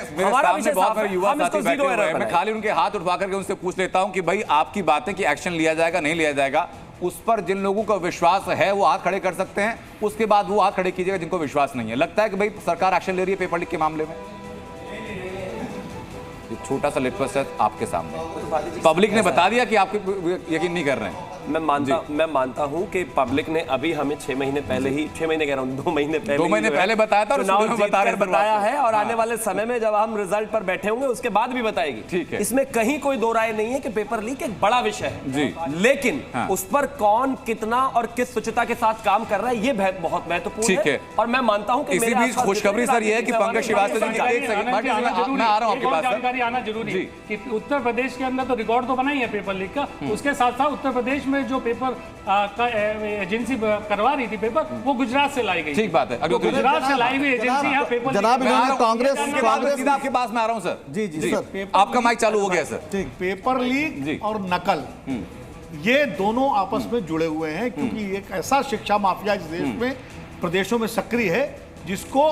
खाली उनके हाथ उठवा करके उनसे पूछ लेता हूं कि भाई आपकी बातें कि एक्शन लिया जाएगा नहीं लिया जाएगा, उस पर जिन लोगों का विश्वास है वो हाथ खड़े कर सकते हैं, उसके बाद वो हाथ खड़े कीजिएगा जिनको विश्वास नहीं है। लगता है कि भाई सरकार एक्शन ले रही है पेपर लीक के मामले में? छोटा सा लिटमस टेस्ट आपके सामने, पब्लिक ने बता दिया कि आप यकीन नहीं कर रहे हैं। मैं मानता हूं कि पब्लिक ने अभी हमें 6 महीने पहले ही, 6 महीने कह रहा हूं, 2 महीने पहले बताया था, बताया है, और आने वाले समय में जब हम रिजल्ट पर बैठे होंगे उसके बाद भी बताएगी। ठीक है, इसमें कहीं कोई दो राय नहीं है कि पेपर लीक एक बड़ा विषय है जी, लेकिन उस पर कौन कितना और किस स्वच्छता के साथ काम कर रहा है ये बहुत महत्वपूर्ण है। और मैं मानता हूं कि इसी बीच खुशखबरी सर ये है कि पंकज श्रीवास्तव जी, एक सेकंड मैं आ रहा हूं आपके पास, जानकारी आना जरूरी है कि उत्तर प्रदेश के अंदर तो रिकॉर्ड तो बना ही है पेपर लीक का, उसके साथ साथ उत्तर प्रदेश में जो पेपर एजेंसी करवा रही थी पेपर, वो गुजरात से लाई गई। ठीक बात है, गुजरात से लाई हुई एजेंसी यहाँ पेपर। जनाब कांग्रेस सीधा आपके पास में आ रहा हूं सर। जी सर, आपका माइक चालू हो गया सर। ठीक, पेपर लीक और नकल ये दोनों आपस में जुड़े हुए हैं, क्योंकि एक ऐसा शिक्षा माफिया इस देश में प्रदेशों में सक्रिय है जिसको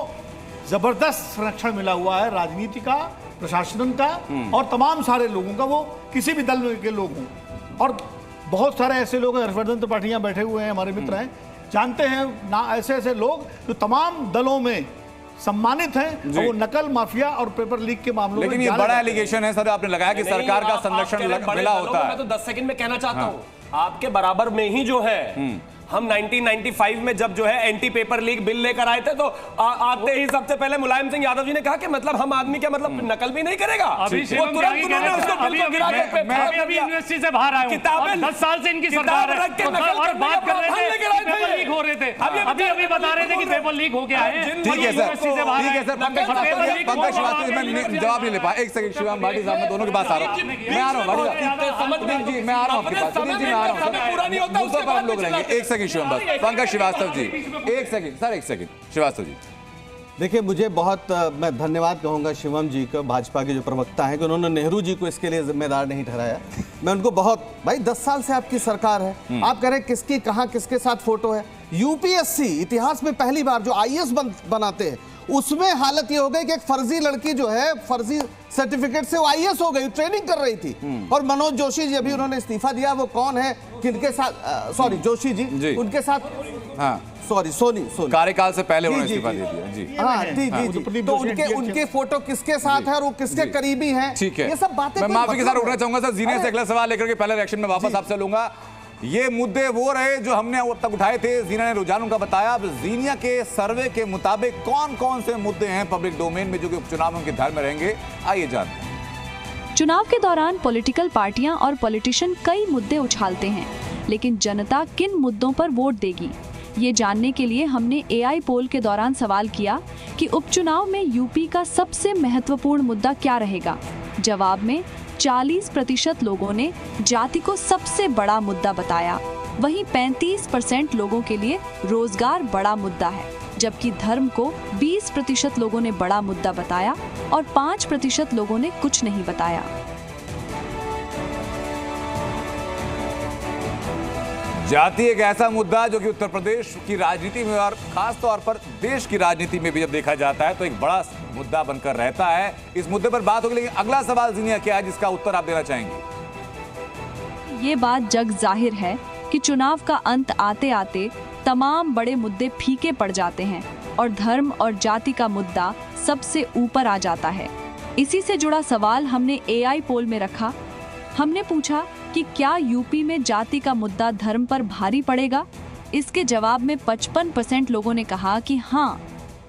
जबरदस्त संरक्षण मिला हुआ है, राजनीति का, प्रशासन का और तमाम सारे लोगों का, वो किसी भी दल के लोग हों। और बहुत सारे ऐसे लोग हैं, हर्षवर्धन त्रिपाठी यहाँ बैठे हुए हैं, हमारे मित्र हैं, जानते हैं ना ऐसे लोग जो तमाम दलों में सम्मानित हैं, और वो नकल माफिया और पेपर लीक के मामलों में। लेकिन ये बड़ा एलिगेशन है सर, आपने लगाया कि सरकार का संरक्षण मिला होता है। मैं तो 10 सेकंड में कहना चाहता हूँ, आपके बराबर में ही जो है हम 1995 में जब जो है एंटी पेपर लीक बिल लेकर आए थे, तो आते ही सबसे पहले मुलायम सिंह यादव जी ने कहा कि मतलब हम आदमी क्या मतलब नकल भी नहीं करेगा। अभी यूनिवर्सिटी से बाहर आया हूं, 10 साल से इनकी सरकार है और बात कर रहे थे पेपर लीक हो रहे थे, अभी बता रहे थे कि पेपर लीक हो गया है। ठीक है सर, ठीक है सर, पंकज श्रीवास्तव मैं जवाब नहीं ले पाया। एक सेकंड शिवम भाटी साहब, मैं दोनों के पास आ रहा हूँ, मैं आ रहा हूँ जी, मैं आ रहा हूँ आपके पास, मैं आ रहा हूँ, पर हम लोग रहेंगे। एक सेकंड शिवम, बस पंकज श्रीवास्तव जी, एक सेकंड सर, एक सेकंड श्रीवास्तव जी। देखिए, मुझे बहुत मैं धन्यवाद कहूँगा शिवम जी का, भाजपा के जो प्रवक्ता हैं, कि उन्होंने नेहरू जी को इसके लिए जिम्मेदार नहीं ठहराया। मैं उनको बहुत, भाई 10 साल से आपकी सरकार है, आप कह रहे हैं किसकी कहाँ किसके साथ फोटो है। यूपीएससी इतिहास में पहली बार जो आईएएस बनाते हैं उसमें हालत ये हो गई कि एक फर्जी लड़की जो है फर्जी सर्टिफिकेट से वो आईएएस हो गई, ट्रेनिंग कर रही थी। और मनोज जोशी जी अभी उन्होंने इस्तीफा दिया, वो कौन है किनके साथ, सॉरी जोशी जी, उनके साथ, हाँ सॉरी सोनी कार्यकाल से पहले उन्होंने इस्तीफा दे दिया जी। हाँ जी, तो उनके फोटो किसके साथ है और वो किसके करीबी हैं, ठीक है, ये सब बातें। मैं माफी के साथ रुकना चाहूंगा सर, जीने से अगला सवाल लेकर के पहले रिएक्शन में वापस आपसे लूंगा। ये मुद्दे वो रहे जो हमने अब तक उठाए थे। जीना ने रुझानों का बताया। अब जीनिया के सर्वे के मुताबिक कौन कौन से मुद्दे हैं पब्लिक डोमेन में जो कि उपचुनावों के ध्यान में रहेंगे, आइए जानते हैं। चुनाव के दौरान पॉलिटिकल पार्टियां और पॉलिटिशियन कई मुद्दे उछालते हैं, लेकिन जनता किन मुद्दों पर वोट देगी, ये जानने के लिए हमने AI पोल के दौरान सवाल किया कि उपचुनाव में यूपी का सबसे महत्वपूर्ण मुद्दा क्या रहेगा। जवाब में 40% लोगों ने जाति को सबसे बड़ा मुद्दा बताया। वहीं 35% लोगों के लिए रोजगार बड़ा मुद्दा है, जबकि धर्म को 20% लोगों ने बड़ा मुद्दा बताया और 5% लोगों ने कुछ नहीं बताया। जाति एक ऐसा मुद्दा जो कि उत्तर प्रदेश की राजनीति में और खास तौर पर देश की राजनीति में भी जब देखा जाता है तो एक बड़ा मुद्दा बनकर रहता है। इस मुद्दे पर बात होगी, लेकिन अगला सवाल जीनिया क्या है जिसका उत्तर आप देना चाहेंगे? ये बात जग जाहिर है कि चुनाव का अंत आते आते तमाम बड़े मुद्दे फीके पड़ जाते हैं और धर्म और जाति का मुद्दा सबसे ऊपर आ जाता है। इसी से जुड़ा सवाल हमने AI पोल में रखा। हमने पूछा कि क्या यूपी में जाति का मुद्दा धर्म पर भारी पड़ेगा। इसके जवाब में 55% लोगों ने कहा कि हाँ,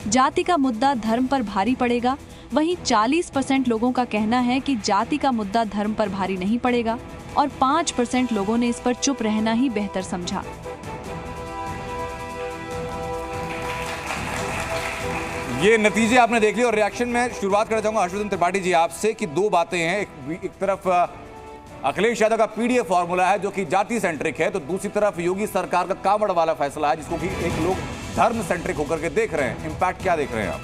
जाति का मुद्दा धर्म पर भारी पड़ेगा। वहीं 40% लोगों का कहना है कि जाति का मुद्दा धर्म पर भारी नहीं पड़ेगा और 5% लोगों ने इस पर चुप रहना ही बेहतर समझा। ये नतीजे आपने देख लिए और रिएक्शन में शुरुआत करना चाहूंगा हर्षवर्धन त्रिपाठी जी आपसे कि दो बातें हैं। एक तरफ अखिलेश यादव का पीडीए फॉर्मूला है जो कि जाति सेंट्रिक है, तो दूसरी तरफ योगी सरकार का कांवड़ वाला फैसला है जिसको कि एक लोग धर्म सेंट्रिक होकर के देख रहे हैं। इंपैक्ट क्या देख रहे हैं आप?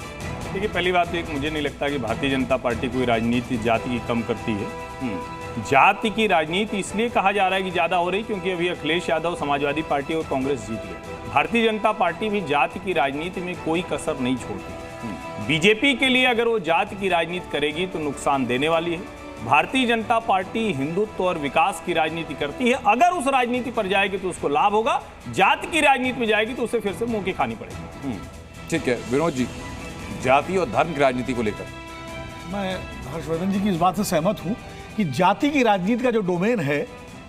देखिए, पहली बात तो एक मुझे नहीं लगता कि भारतीय जनता पार्टी कोई राजनीति जाति की कम करती है। जाति की राजनीति इसलिए कहा जा रहा है कि ज्यादा हो रही क्योंकि अभी अखिलेश यादव, समाजवादी पार्टी और कांग्रेस जीत गए। भारतीय जनता पार्टी भी जाति की राजनीति में कोई कसर नहीं छोड़ती। बीजेपी के लिए अगर वो जाति की राजनीति करेगी तो नुकसान देने वाली है। भारतीय जनता पार्टी हिंदुत्व और विकास की राजनीति करती है। अगर उस राजनीति पर जाएगी तो उसको लाभ होगा, जाति की राजनीति में जाएगी तो उसे फिर से मुंह की खानी पड़ेगी। ठीक है विनोद जी, जाति और धर्म की राजनीति को लेकर मैं हर्षवर्धन जी की इस बात से सहमत हूं कि जाति की राजनीति का जो डोमेन है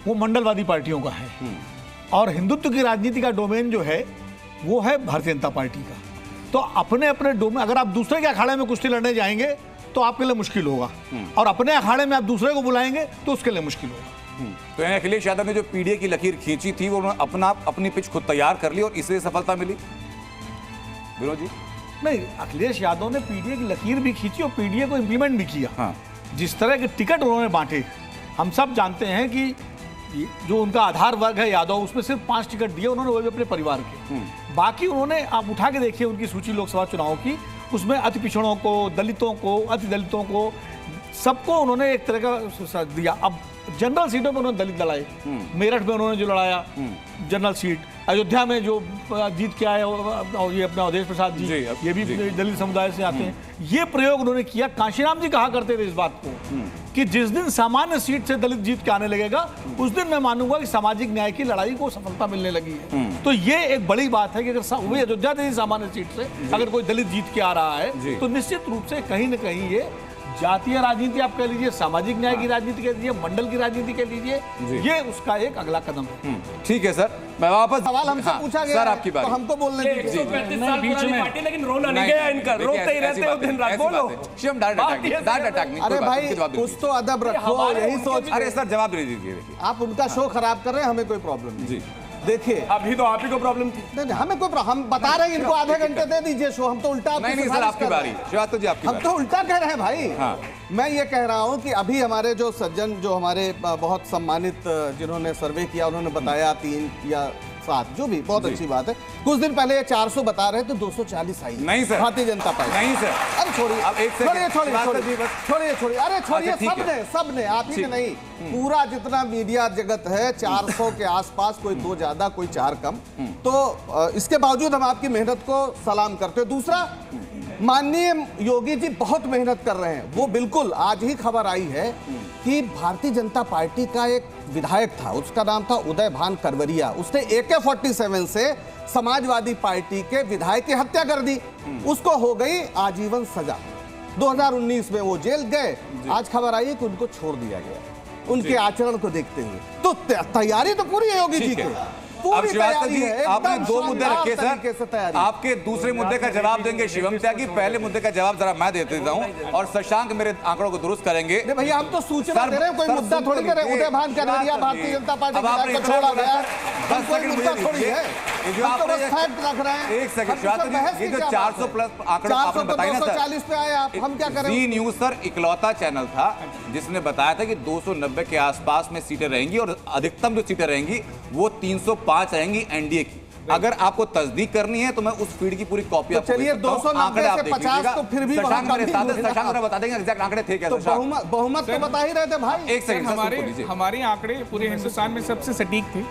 वो मंडलवादी पार्टियों का है और हिंदुत्व की राजनीति का डोमेन जो है वो है भारतीय जनता पार्टी का। तो अपने अपने डोमेन, अगर आप दूसरे के अखाड़े में कुश्ती लड़ने जाएंगे तो आपके लिए मुश्किल होगा और अपने अखाड़े में आप दूसरे को बुलाएंगे तो उसके लिए मुश्किल होगा। तो अखिलेश यादव ने जो पीडीए की लकीर खींची थी वो उन्होंने अपनी पिच खुद तैयार कर ली और इससे सफलता मिली। विनोद जी, नहीं, अखिलेश यादव ने पीडीए की लकीर भी खींची और पीडीए को इंप्लीमेंट भी किया। हाँ। जिस तरह के टिकट उन्होंने बांटे, हम सब जानते हैं कि जो उनका आधार वर्ग है यादव, उसमें सिर्फ 5 टिकट दिए उन्होंने, वो भी अपने परिवार के। बाकी उन्होंने, आप उठा के देखिए उनकी सूची लोकसभा चुनाव की, उसमें अति पिछड़ों को, दलितों को, अति दलितों को, सबको उन्होंने एक तरह का दिया। अब जनरल सीटों पर उन्होंने दलित लड़ाए, मेरठ में उन्होंने जो लड़ाया जनरल सीट, अयोध्या में जो जीत के आए और ये अपना अवधेश प्रसाद जी ये भी दलित समुदाय से आते हैं, ये प्रयोग उन्होंने किया। कांशीराम जी कहा करते थे इस बात को कि जिस दिन सामान्य सीट से दलित जीत के आने लगेगा उस दिन मैं मानूंगा कि सामाजिक न्याय की लड़ाई को सफलता मिलने लगी है। तो ये एक बड़ी बात है कि अगर वही अयोध्या जैसी सामान्य सीट से अगर कोई दलित जीत के आ रहा है तो निश्चित रूप से कहीं न कहीं ये जातीय राजनीति आप कह लीजिए, सामाजिक न्याय की राजनीति कह लीजिए, मंडल की राजनीति कह लीजिए, ये उसका एक अगला कदम है। ठीक है सर, मैं वापस सवाल हमसे पूछा गया सर आपकी बात, तो हमको बोलने दीजिए। बीच में लेकिन रोल नहीं गया इनका, रोकते ही रहते हो दिन रात, बोलो। Shivam direct attack. अरे भाई कुछ तो अदब रखो, यही सोच। अरे सर जवाब दे दीजिए। आप उनका शो खराब कर रहे हैं, हमें कोई प्रॉब्लम नहीं। देखिए अभी तो आप ही को प्रॉब्लम थी। नहीं हमें कोई, हम बता रहे हैं इनको आधे घंटे दे दीजिए शो, हम तो उल्टा। नहीं सर आपकी बारी, श्रीवास्तव जी आपकी बारी। हम तो उल्टा कह रहे हैं भाई। हाँ। मैं ये कह रहा हूं कि अभी हमारे जो सज्जन, जो हमारे बहुत सम्मानित जिन्होंने सर्वे किया, उन्होंने बताया 3 या 7, जो भी बहुत अच्छी बात है। कुछ दिन पहले 400 बता रहे थे, 240 आई। नहीं सर, भारतीय जनता पार्टी। नहीं सर, अरे छोड़िए, अब एक छोड़िए, अरे छोड़िए, सबने आप ही नहीं, पूरा जितना मीडिया जगत है 400 के आसपास, कोई 2 ज्यादा कोई 4 कम। तो इसके बावजूद हम आपकी मेहनत को सलाम करते हैं। दूसरा, माननीय योगी जी बहुत मेहनत कर रहे हैं। वो बिल्कुल, आज ही खबर आई है कि भारतीय जनता पार्टी का एक विधायक था, उसका नाम था उदय भान करवरिया, उसने AK-47 से समाजवादी पार्टी के विधायक की हत्या कर दी। उसको हो गई आजीवन सजा। 2019 में वो जेल गए। आज खबर आई है कि उनको छोड़ दिया गया। उनके आचरण को देखते हुए। तो तैयारी तो पूरी है योगी जी की, अब श्रीवास्तव जी आपने दो मुद्दे रखे सर, आपके दूसरे मुद्दे का जवाब देंगे शिवम त्यागी, पहले मुद्दे का जवाब जरा मैं दे देता हूं और शशांक मेरे आंकड़ों को दुरुस्त करेंगे। भैया हम तो सूचना दे रहे हैं, कोई मुद्दा थोड़ी दे रहे हैं। उदय भान कनौजिया भारतीय जनता पार्टी को छोड़ा गया, कोई मुद्दा थोड़ी है। एक सेकंड श्रीवास्तव जी, ये जो 400 प्लस आंकड़ा आपने बताया ना सर, 240 पे आए आप, हम क्या करें? जी न्यूज सर इकलौता चैनल था जिसने बताया था कि 290 के आसपास में सीटें रहेंगी और अधिकतम जो सीटें रहेंगी वो 305 रहेंगी एनडीए की। अगर आपको तस्दीक करनी है तो मैं उस फीड की पूरी कॉपी आपको चलिए 290 से 50 तो फिर भी शशांक बता देंगे एग्जैक्ट आंकड़े थे क्या? बहुमत तो बता ही रहे थे भाई। एक सेकंड, हमारे आंकड़े पूरे हिंदुस्तान में सबसे सटीक थे।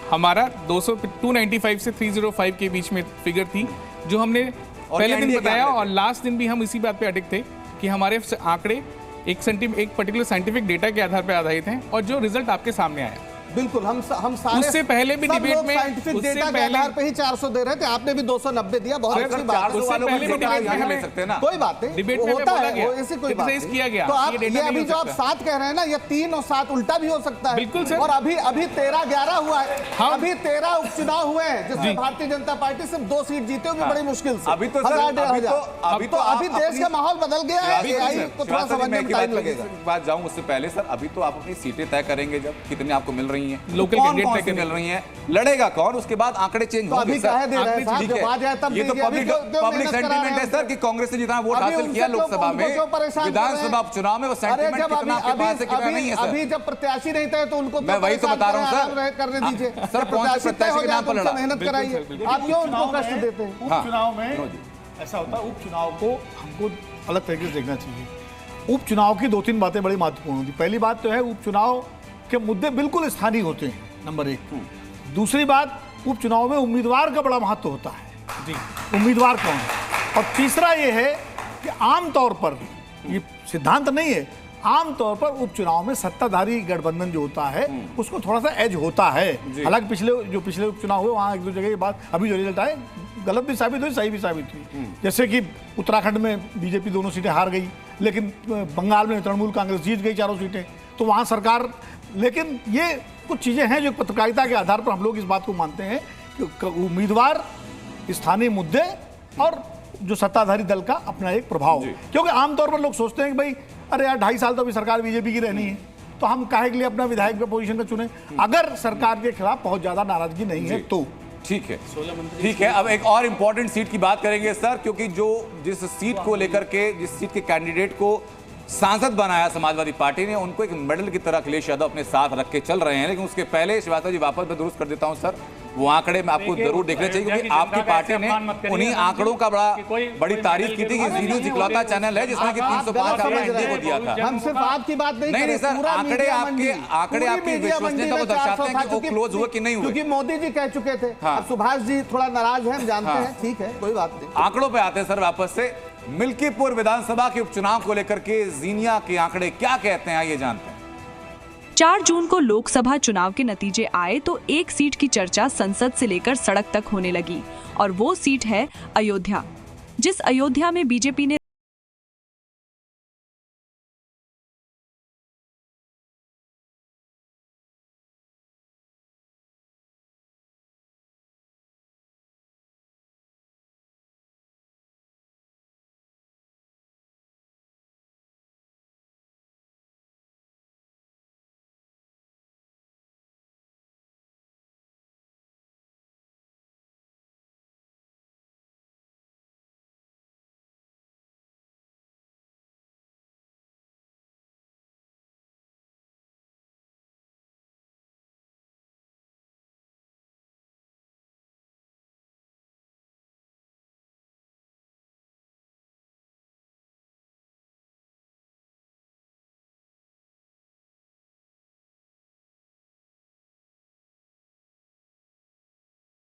हमारा 295 से 305 के बीच में फिगर थी, जो हमने पहले दिन बताया और लास्ट दिन भी हम इसी बात पे अडिग थे कि हमारे आंकड़े एक पर्टिकुलर साइंटिफिक डेटा के आधार पर आधारित हैं और जो रिजल्ट आपके सामने आया। बिल्कुल हम सारे उससे पहले भी डिबेट में साइंटिफिक डेटा के आधार पे ही 400 दे रहे थे, आपने भी 290 दिया, बहुत अच्छी बात है। उससे पहले भी डिबेट में हमें कोई बात नहीं, डिबेट में होता है, ऐसी कोई बात नहीं किया गया। तो आप ये अभी जो आप 7 कह रहे हैं ना, ये 3 और 7 उल्टा भी हो सकता है। बिल्कुल सर। और अभी 13-11 हुआ है, अभी 13 उपचुनाव हुए हैं जिसमें भारतीय जनता पार्टी सिर्फ 2 सीट जीते हुए बड़ी मुश्किल से। अभी तो अभी देश का माहौल बदल गया है, एआई को थोड़ा समझने में टाइम लगेगा। बात जाऊं उससे पहले सर, अभी तो आप अपनी सीटें तय करेंगे जब कितनी आपको मिल रही हैं, लोकल मिल रही हैं, लड़ेगा कौन, उसके बाद आंकड़े चेंज होंगे। अभी कह दे रहे हैं साहब, जब आ जाए तब ये तो पब्लिक सेंटीमेंट है सर कि कांग्रेस ने जितना वोट हासिल किया लोकसभा में, विधानसभा चुनाव में वो सेंटीमेंट कितना आपके पास है कितना नहीं है सर। अभी जब प्रत्याशी नहीं थे तो उनको मैं वही तो बता रहा हूं सर, करने दीजिए सर कौन से प्रत्याशी के नाम पर लड़ा, मेहनत कराइए, आप क्यों उनको कष्ट देते हैं? उपचुनाव में ऐसा होता है, उपचुनाव को हमको अलग तरीके से देखना चाहिए। उपचुनाव की 2-3 बातें बड़ी महत्वपूर्ण होती। पहली बात तो है उपचुनाव के मुद्दे बिल्कुल स्थानीय होते हैं, नंबर 1। दूसरी बात, उपचुनाव में उम्मीदवार का बड़ा महत्व होता है जी, उम्मीदवार कौन है। और तीसरा ये है कि आमतौर पर, ये सिद्धांत नहीं है, आमतौर पर उपचुनाव में सत्ताधारी गठबंधन जो होता है उसको थोड़ा सा एज होता है। हालांकि पिछले उपचुनाव हुए वहाँ 1-2 जगह के बाद अभी जो रिजल्ट आए गलत भी साबित हुई, सही भी साबित हुई। जैसे कि उत्तराखंड में बीजेपी 2 सीटें हार गई, लेकिन बंगाल में तृणमूल कांग्रेस जीत गई 4 सीटें, तो वहाँ सरकार। लेकिन ये कुछ चीज़ें हैं जो पत्रकारिता के आधार पर हम लोग इस बात को मानते हैं कि उम्मीदवार, स्थानीय मुद्दे और जो सत्ताधारी दल का अपना एक प्रभाव। क्योंकि आमतौर पर लोग सोचते हैं कि भाई अरे यार 2.5 साल तो अभी सरकार बीजेपी की रहनी है, तो हम काहे के लिए अपना विधायक का पोजीशन का चुने, अगर सरकार के खिलाफ बहुत ज्यादा नाराजगी नहीं है तो। ठीक है, ठीक है। अब एक और इंपॉर्टेंट सीट की बात करेंगे सर, क्योंकि जिस सीट को लेकर के, जिस सीट के कैंडिडेट को सांसद बनाया समाजवादी पार्टी ने, उनको एक मेडल की तरह अखिलेश यादव अपने साथ रख के चल रहे हैं। लेकिन उसके पहले श्रीवास्तव जी वापस मैं दुरुस्त कर देता हूं सर, वो आंकड़े में आपको जरूर देखने चाहिए, क्योंकि आपकी पार्टी ने उन्हीं आंकड़ों का बड़ी तारीफ की थी कि जी न्यूज इकलौता चैनल है जिसमें कि 305 एनडीए को दिया था। हम सिर्फ आपकी बात नहीं सर, आंकड़े आपकी विश्वसनीयता को दर्शाते हैं कि वो क्लोज हुए कि नहीं हुए, क्योंकि मोदी जी कह चुके थे। सुभाष जी थोड़ा नाराज हैं, हम जानते हैं, ठीक है, कोई बात नहीं। आंकड़ों पे आते हैं सर वापस से। मिल्कीपुर विधानसभा के उपचुनाव को लेकर के जीनिया के आंकड़े क्या कहते हैं, आइए जानते हैं। 4 जून को लोकसभा चुनाव के नतीजे आए तो एक सीट की चर्चा संसद से लेकर सड़क तक होने लगी, और वो सीट है अयोध्या। जिस अयोध्या में बीजेपी ने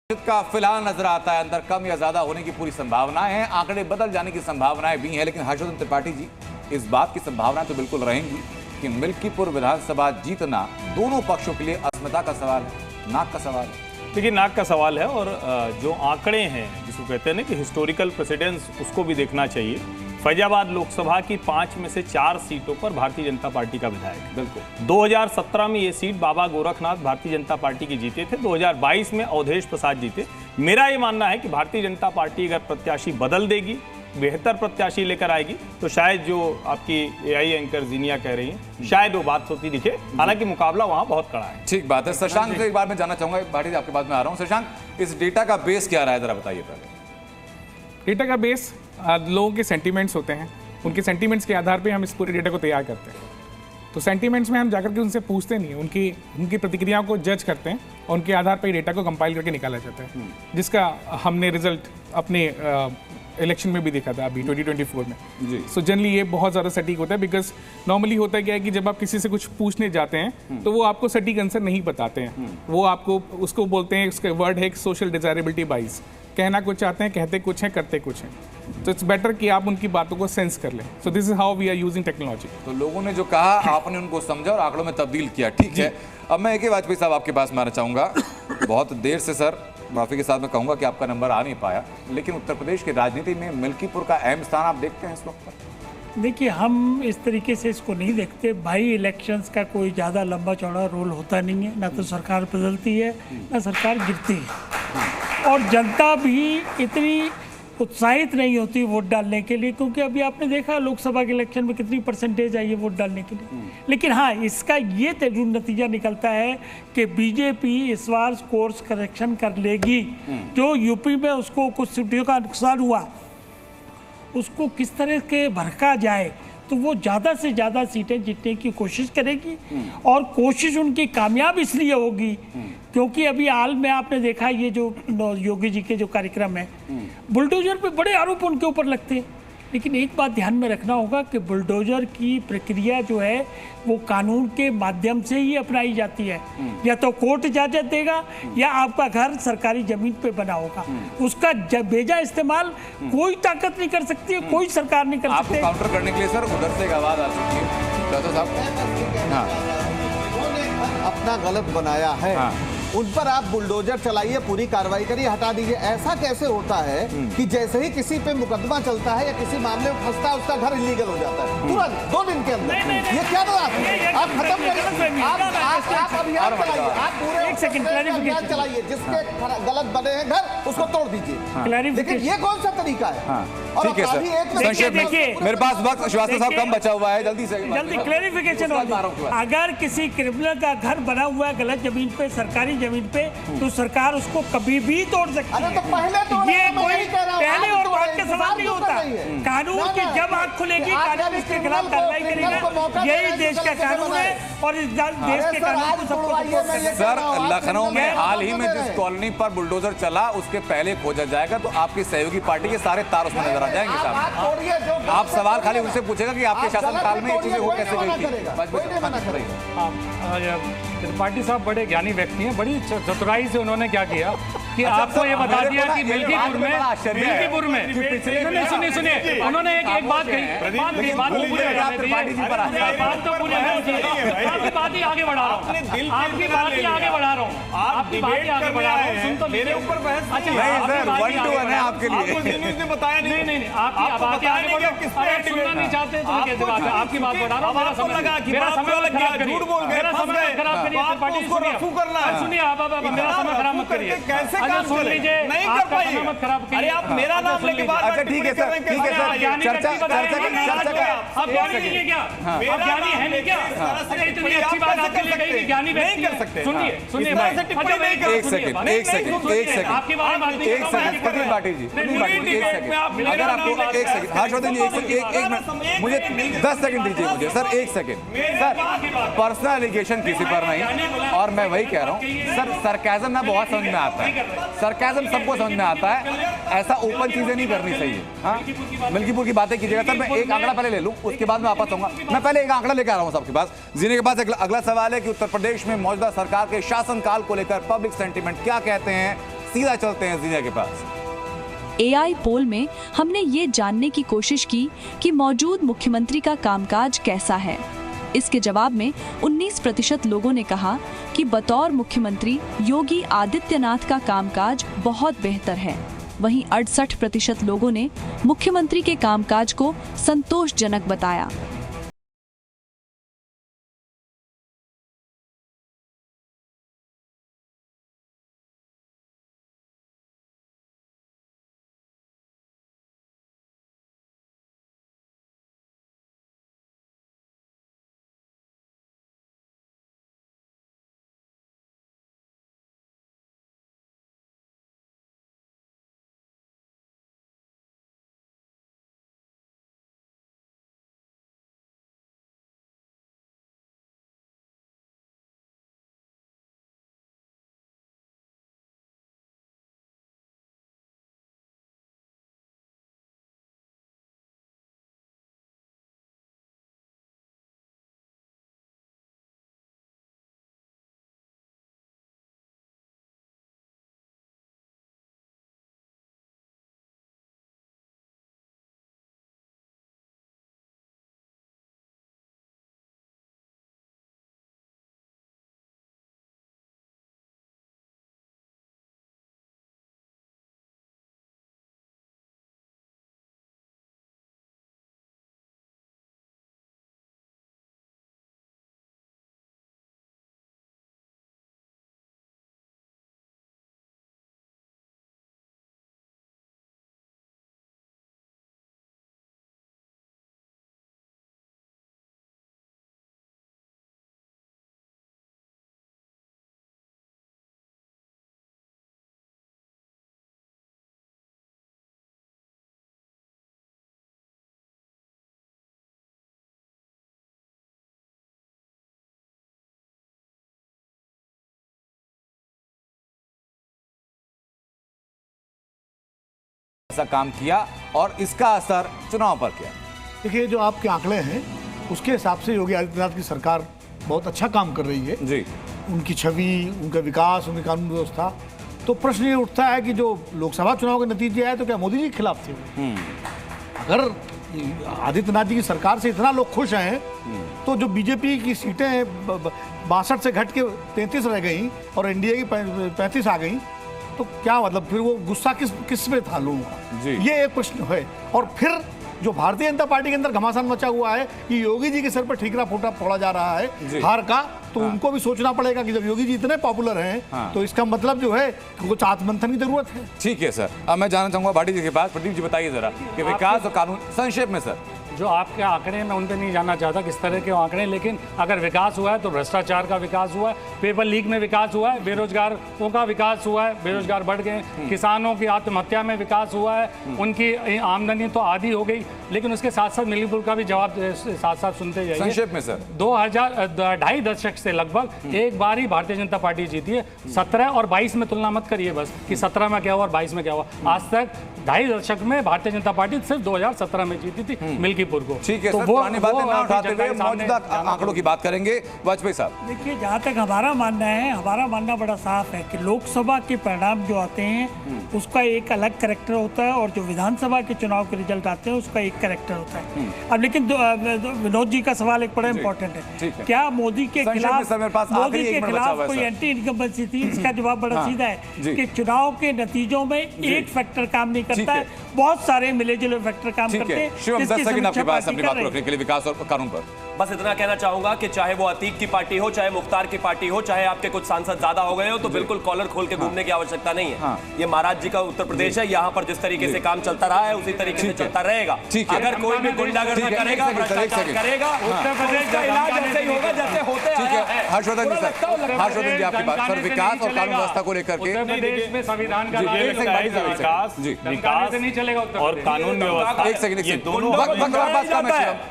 का फिलहाल नजर आता है अंदर कम या ज्यादा होने की पूरी संभावनाएं हैं, आंकड़े बदल जाने की संभावनाएं भी हैं। लेकिन हर्षवर्धन त्रिपाठी जी, इस बात की संभावना तो बिल्कुल रहेंगी कि मिल्कीपुर विधानसभा जीतना दोनों पक्षों के लिए अस्मिता का सवाल है, नाक का सवाल है। देखिए, नाक का सवाल है, और जो आंकड़े हैं जिसको कहते हैं ना कि हिस्टोरिकल प्रेसिडेंस, उसको भी देखना चाहिए फैजाबाद लोकसभा की 5 में से 4 सीटों पर भारतीय जनता पार्टी का विधायक है। बिल्कुल 2017 में ये सीट बाबा गोरखनाथ भारतीय जनता पार्टी के जीते थे, 2022 में अवधेश प्रसाद जीते। मेरा ये मानना है कि भारतीय जनता पार्टी अगर प्रत्याशी बदल देगी, बेहतर प्रत्याशी लेकर आएगी, तो शायद जो आपकी एआई एंकर जीनिया कह रही हैं, शायद वो बात होती दिखे। हालांकि मुकाबला वहां बहुत कड़ा है। ठीक बात है। शशांक से एक बार मैं जानना चाहूंगा, भाटी जी आपके पास में आ रहा हूं। शशांक, इस डेटा का बेस क्या रहा है, जरा बताइए पहले। डेटा का बेस लोगों के सेंटीमेंट्स होते हैं, उनके सेंटीमेंट्स के आधार पे हम इस पूरे डेटा को तैयार करते हैं। तो सेंटीमेंट्स में हम जाकर के उनसे पूछते नहीं हैं, उनकी प्रतिक्रियाओं को जज करते हैं और उनके आधार पर डेटा को कंपाइल करके निकाला जाता है, जिसका हमने रिजल्ट अपने इलेक्शन में भी देखा था अभी 2024 में। सो जनरली ये बहुत ज़्यादा सटीक होता है, बिकॉज नॉर्मली होता क्या है कि जब आप किसी से कुछ पूछने जाते हैं तो वो आपको सटीक आंसर नहीं बताते हैं। वो आपको उसको बोलते हैं, उसका वर्ड है सोशल डिजायरेबिलिटी बाइस, कहना कुछ चाहते हैं, कहते कुछ हैं, करते कुछ हैं। तो इट्स बेटर कि आप उनकी बातों को सेंस कर लें। So this is how we are using technology. तो लोगों ने जो कहा आपने उनको समझा और आंकड़ों में तब्दील किया, ठीक है। अब मैं AK वाजपेयी साहब आपके पास में आना चाहूंगा। बहुत देर से सर, माफी के साथ मैं कहूंगा कि आपका नंबर आ नहीं पाया, लेकिन उत्तर प्रदेश की राजनीति में मिल्कीपुर का अहम स्थान आप देखते हैं इस वक्त? देखिए, हम इस तरीके से इसको नहीं देखते। भाई इलेक्शंस का कोई ज़्यादा लंबा चौड़ा रोल होता नहीं है, ना तो सरकार बदलती है ना सरकार गिरती है, और जनता भी इतनी उत्साहित नहीं होती वोट डालने के लिए, क्योंकि अभी आपने देखा लोकसभा के इलेक्शन में कितनी परसेंटेज आई है वोट डालने के लिए। लेकिन हाँ, इसका ये जरूर नतीजा निकलता है कि बीजेपी इस बार कोर्स करेक्शन कर लेगी। जो यूपी में उसको कुछ सीटों का नुकसान हुआ, उसको किस तरह के भड़का जाए, तो वो ज़्यादा से ज़्यादा सीटें जीतने की कोशिश करेगी। और कोशिश उनकी कामयाब इसलिए होगी क्योंकि अभी हाल में आपने देखा ये जो योगी जी के जो कार्यक्रम है, बुलडोजर पे बड़े आरोप उनके ऊपर लगते हैं। लेकिन एक बात ध्यान में रखना होगा कि बुलडोजर की प्रक्रिया जो है वो कानून के माध्यम से ही अपनाई जाती है। या तो कोर्ट इजाजत देगा या आपका घर सरकारी जमीन पे बना होगा, उसका बेजा इस्तेमाल कोई ताकत नहीं कर सकती है, कोई सरकार नहीं कर सकती। काउंटर करने के लिए सर उधर से एक आवाज आ चुकी है, डॉक्टर साहब। हाँ, अपना गलत बनाया है, उन पर आप बुलडोजर चलाइए, पूरी कार्रवाई करिए, हटा दीजिए। ऐसा कैसे होता है कि जैसे ही किसी पे मुकदमा चलता है या किसी मामले में फंसता है, उसका घर इलीगल हो जाता है तुरंत 2 दिन के अंदर? ये क्या बात है? आप खत्म करिए, आप अभियान चलाइए, आप पूरे एक सेकंड अभियान चलाइए, जिसके गलत बने हैं घर उसको तोड़ दीजिए। लेकिन ये कौन सा तरीका है? ठीक है सर, मेरे पास वक्त श्रीवास्तव साहब कम बचा हुआ है, जल्दी क्लैरिफिकेशन। अगर किसी क्रिमिनल का घर बना हुआ है गलत जमीन पे, सरकारी जमीन पे, तो सरकार उसको कभी भी तोड़ सकती है। तो पहले तो ये कोई पहले और बाद के सवाल नहीं होता। कानून की जब आंख खुलेगी, कानून इसके खिलाफ कार्रवाई करेगा। यही देश का कानून है और इस देश के कानून को सबको। सर, लखनऊ में हाल ही में जिस कॉलोनी पर बुलडोजर चला उसके पहले खोजा जाएगा, तो आपकी सहयोगी पार्टी के सारे तार उसमें नजर आ जाएंगे साहब। आप सवाल खाली उनसे पूछेगा कि आपके शासनकाल में ये चीजें हो कैसे गई थी। त्रिपाठी साहब बड़े ज्ञानी व्यक्ति हैं, बड़ी चतुराई से उन्होंने क्या किया कि आपको ये बता दिया कि मिल्कीपुर में सुनिए उन्होंने एक बात कही, बात ही आगे बढ़ा रहा हूँ, आपकी बात ही आगे बढ़ा रहा हूँ, आपकी बात ही आगे बढ़ा रहा हूँ। सुन तो मेरे ऊपर बहस। अच्छा, आपके लिए बताया नहीं, आपकी बात आगे बढ़ो। अरे सुनना नहीं चाहते तो कैसे बात है? आपकी बात बढ़ा रहा हूँ, मेरा समय खराब करिए, मेरा समय खराब करिए। सुनिए, आप मेरा समय खराब मत करिए। अच्छा सुन लीजिए, आपका समय मत खराब करिए। अरे आप मेरा नाम लेके बात। अच्छा ठीक है सर, ठीक है सर, चर्चा आप ज्ञानी नहीं है क्या? आप ज्ञानी है नहीं क्या? अरे इतनी अच्छी बात आपके लिए कही कि ज्ञानी नहीं कर सकते। सुनिए एक सेकंड आपके बारे में बात नहीं एक सेकंड प्रतिदिन पाटिल जी, एक सेकंड, अगर आपको एक सेकंड, हर्षवर्धन जी एक मिनट, मुझे 10 सेकंड दीजिए मुझे sir, 1 second sir. Personal allegation किसी पर नहीं, और मैं वही कह रहा हूँ सर, सरकाज़म ना बहुत समझ में आता है, सरकाज़म सबको समझ में आता है, ऐसा ओपन चीजें नहीं करनी चाहिए। हाँ, मिल्कीपुर की बातें कीजिएगा सर। मैं एक आंकड़ा पहले ले लूँ, उसके बाद मैं वापस आऊंगा। मैं पहले एक आंकड़ा लेकर आ रहा हूँ सबके पास। जीने के पास अगला सवाल है कि उत्तर प्रदेश में मौजूदा सरकार के शासनकाल को लेकर पब्लिक सेंटीमेंट क्या कहते हैं। सीधा चलते हैं जीने के पास। AI पोल में हमने ये जानने की कोशिश की कि मौजूद मुख्यमंत्री का कामकाज कैसा है। इसके जवाब में 19% लोगों ने कहा कि बतौर मुख्यमंत्री योगी आदित्यनाथ का कामकाज बहुत बेहतर है। वहीं 68% लोगों ने मुख्यमंत्री के कामकाज को संतोषजनक बताया। ऐसा काम किया और इसका असर चुनाव पर क्या? देखिए, जो आपके आंकड़े हैं उसके हिसाब से योगी आदित्यनाथ की सरकार बहुत अच्छा काम कर रही है जी। उनकी छवि, उनका विकास, उनकी कानून व्यवस्था। तो प्रश्न ये उठता है कि जो लोकसभा चुनाव के नतीजे आए तो क्या मोदी जी के खिलाफ थे? अगर आदित्यनाथ जी की सरकार से इतना लोग खुश हैं तो जो बीजेपी की सीटें 62 से घट के 33 रह गई और एनडीए की 35 आ गई, तो क्या मतलब फिर वो गुस्सा किस पे था लोगों का? ये एक प्रश्न है। और फिर जो भारतीय जनता पार्टी के अंदर घमासान मचा हुआ है कि योगी जी के सर पर ठीकरा फोड़ा जा रहा है हार का, तो उनको भी सोचना पड़ेगा कि जब योगी जी इतने पॉपुलर हैं तो इसका मतलब जो है कुछ आत्ममंथन की जरूरत है। ठीक है सर, अब मैं जानना चाहूंगा भाटी जी के पास। प्रदीप जी बताइए जरा कि विकास और कानून संक्षेप में। सर, जो आपके आंकड़े मैं उन पर नहीं जानना चाहता किस तरह के आंकड़े, लेकिन अगर विकास हुआ है तो भ्रष्टाचार का विकास हुआ है, पेपर लीक में विकास हुआ है, बेरोजगारों का विकास हुआ है, बेरोजगार बढ़ गए, किसानों की आत्महत्या में विकास हुआ है, उनकी आमदनी तो आधी हो गई, लेकिन उसके साथ साथ मिलीपुर का भी जवाब साथ साथ सुनते जाइए। संक्षेप में सर, 2.5 दशक से लगभग एक बार ही भारतीय जनता पार्टी जीती है। 17 और 22 में तुलना मत करिए बस कि 17 में क्या हुआ और 22 में क्या हुआ। आज तक 2.5 दशक में भारतीय जनता पार्टी सिर्फ 2017 में जीती थी मिल्कीपुर को। ठीक है, तो पुरानी बातें ना उठाते हुए मौजूदा आंकड़ों की बात करेंगे। वाजपेयी साहब, देखिए, जहाँ तक हमारा मानना है, हमारा मानना बड़ा साफ है कि लोकसभा के परिणाम जो आते हैं उसका एक अलग कैरेक्टर होता है और जो विधानसभा के चुनाव के रिजल्ट आते हैं उसका एक कैरेक्टर होता है। अब लेकिन विनोद जी का सवाल एक बड़ा इंपॉर्टेंट है, क्या मोदी के खिलाफ कोई एंटी इनकम्बेंसी थी? इसका जवाब बड़ा सीधा है कि चुनाव के नतीजों में एक फैक्टर काम नहीं करता है, बहुत सारे मिले जुले फैक्टर काम करते हैं। बात रखने के लिए विकास और कानून पर बस इतना कहना चाहूंगा कि चाहे वो अतीक की पार्टी हो, चाहे मुख्तार की पार्टी हो, चाहे आपके कुछ सांसद ज्यादा हो गए हो, तो बिल्कुल कॉलर खोल के घूमने की आवश्यकता नहीं है। ये महाराज जी का उत्तर प्रदेश है, यहाँ पर जिस तरीके से काम चलता रहा है उसी तरीके से चलता रहेगा। अगर कोई भी गुंडागर्दी करेगा, भ्रष्टाचार करेगा, उत्तर प्रदेश का इलाज ऐसे ही होगा जैसे होते हैं। हर्षवर्धन जी सर, हर्षवर्धन जी आपकी बात सर, विकास और कानून व्यवस्था को लेकर के प्रदेश में संविधान का विकास नहीं चलेगा और कानून व्यवस्था। एक सेकंड,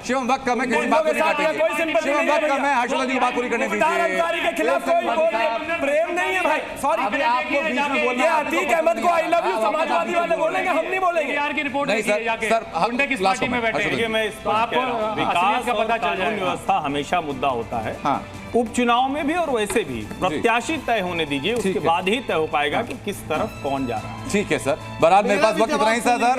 शिवम वक्त कम है, किसी बात को नहीं काटेंगे। वक्त कम है, हर्षवर्धन जी की बात पूरी करने दीजिए। के खिलाफ कोई प्रेम नहीं है भाई, सॉरी आपको बीच में बोलना है। अतीक अहमद को आई लव यू समाजवादी वाले बोलेंगे, हम नहीं बोलेंगे। यार की रिपोर्ट नहीं सर, गुंडे किस पार्टी में बैठे हैं? मैं आपको विकास का पता चल जाएगा। व्यवस्था हमेशा मुद्दा होता है। उपचुनाव में भी और वैसे भी प्रत्याशी तय होने दीजिए, उसके बाद ही तय हो पाएगा कि किस तरफ कौन जा रहा है। ठीक है सर, बहरहाल मेरे पास वक्त इतना ही था सर।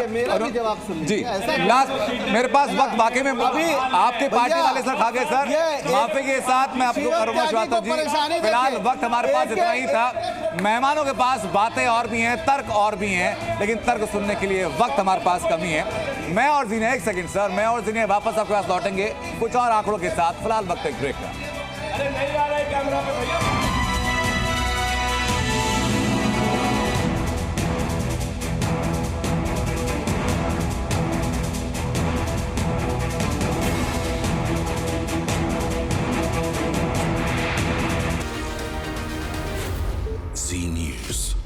जी लास्ट मेरे पास वक्त बाकी में अभी आपके पार्टी वाले सर खा गए सर, माफी के साथ मैं आपको अरुणा श्रीवास्तव जी, फिलहाल वक्त हमारे पास इतना ही था। मेहमानों के पास बातें और भी हैं, तर्क और भी हैं, लेकिन तर्क सुनने के लिए वक्त हमारे पास कमी है। मैं और जीने, एक सेकंड सर, मैं और जीने वापस आपके पास लौटेंगे कुछ और आंकड़ों के साथ। फिलहाल वक्त एक ब्रेक का। अरे नहीं आ रहा है कैमरा पे भैया। जी न्यूज़।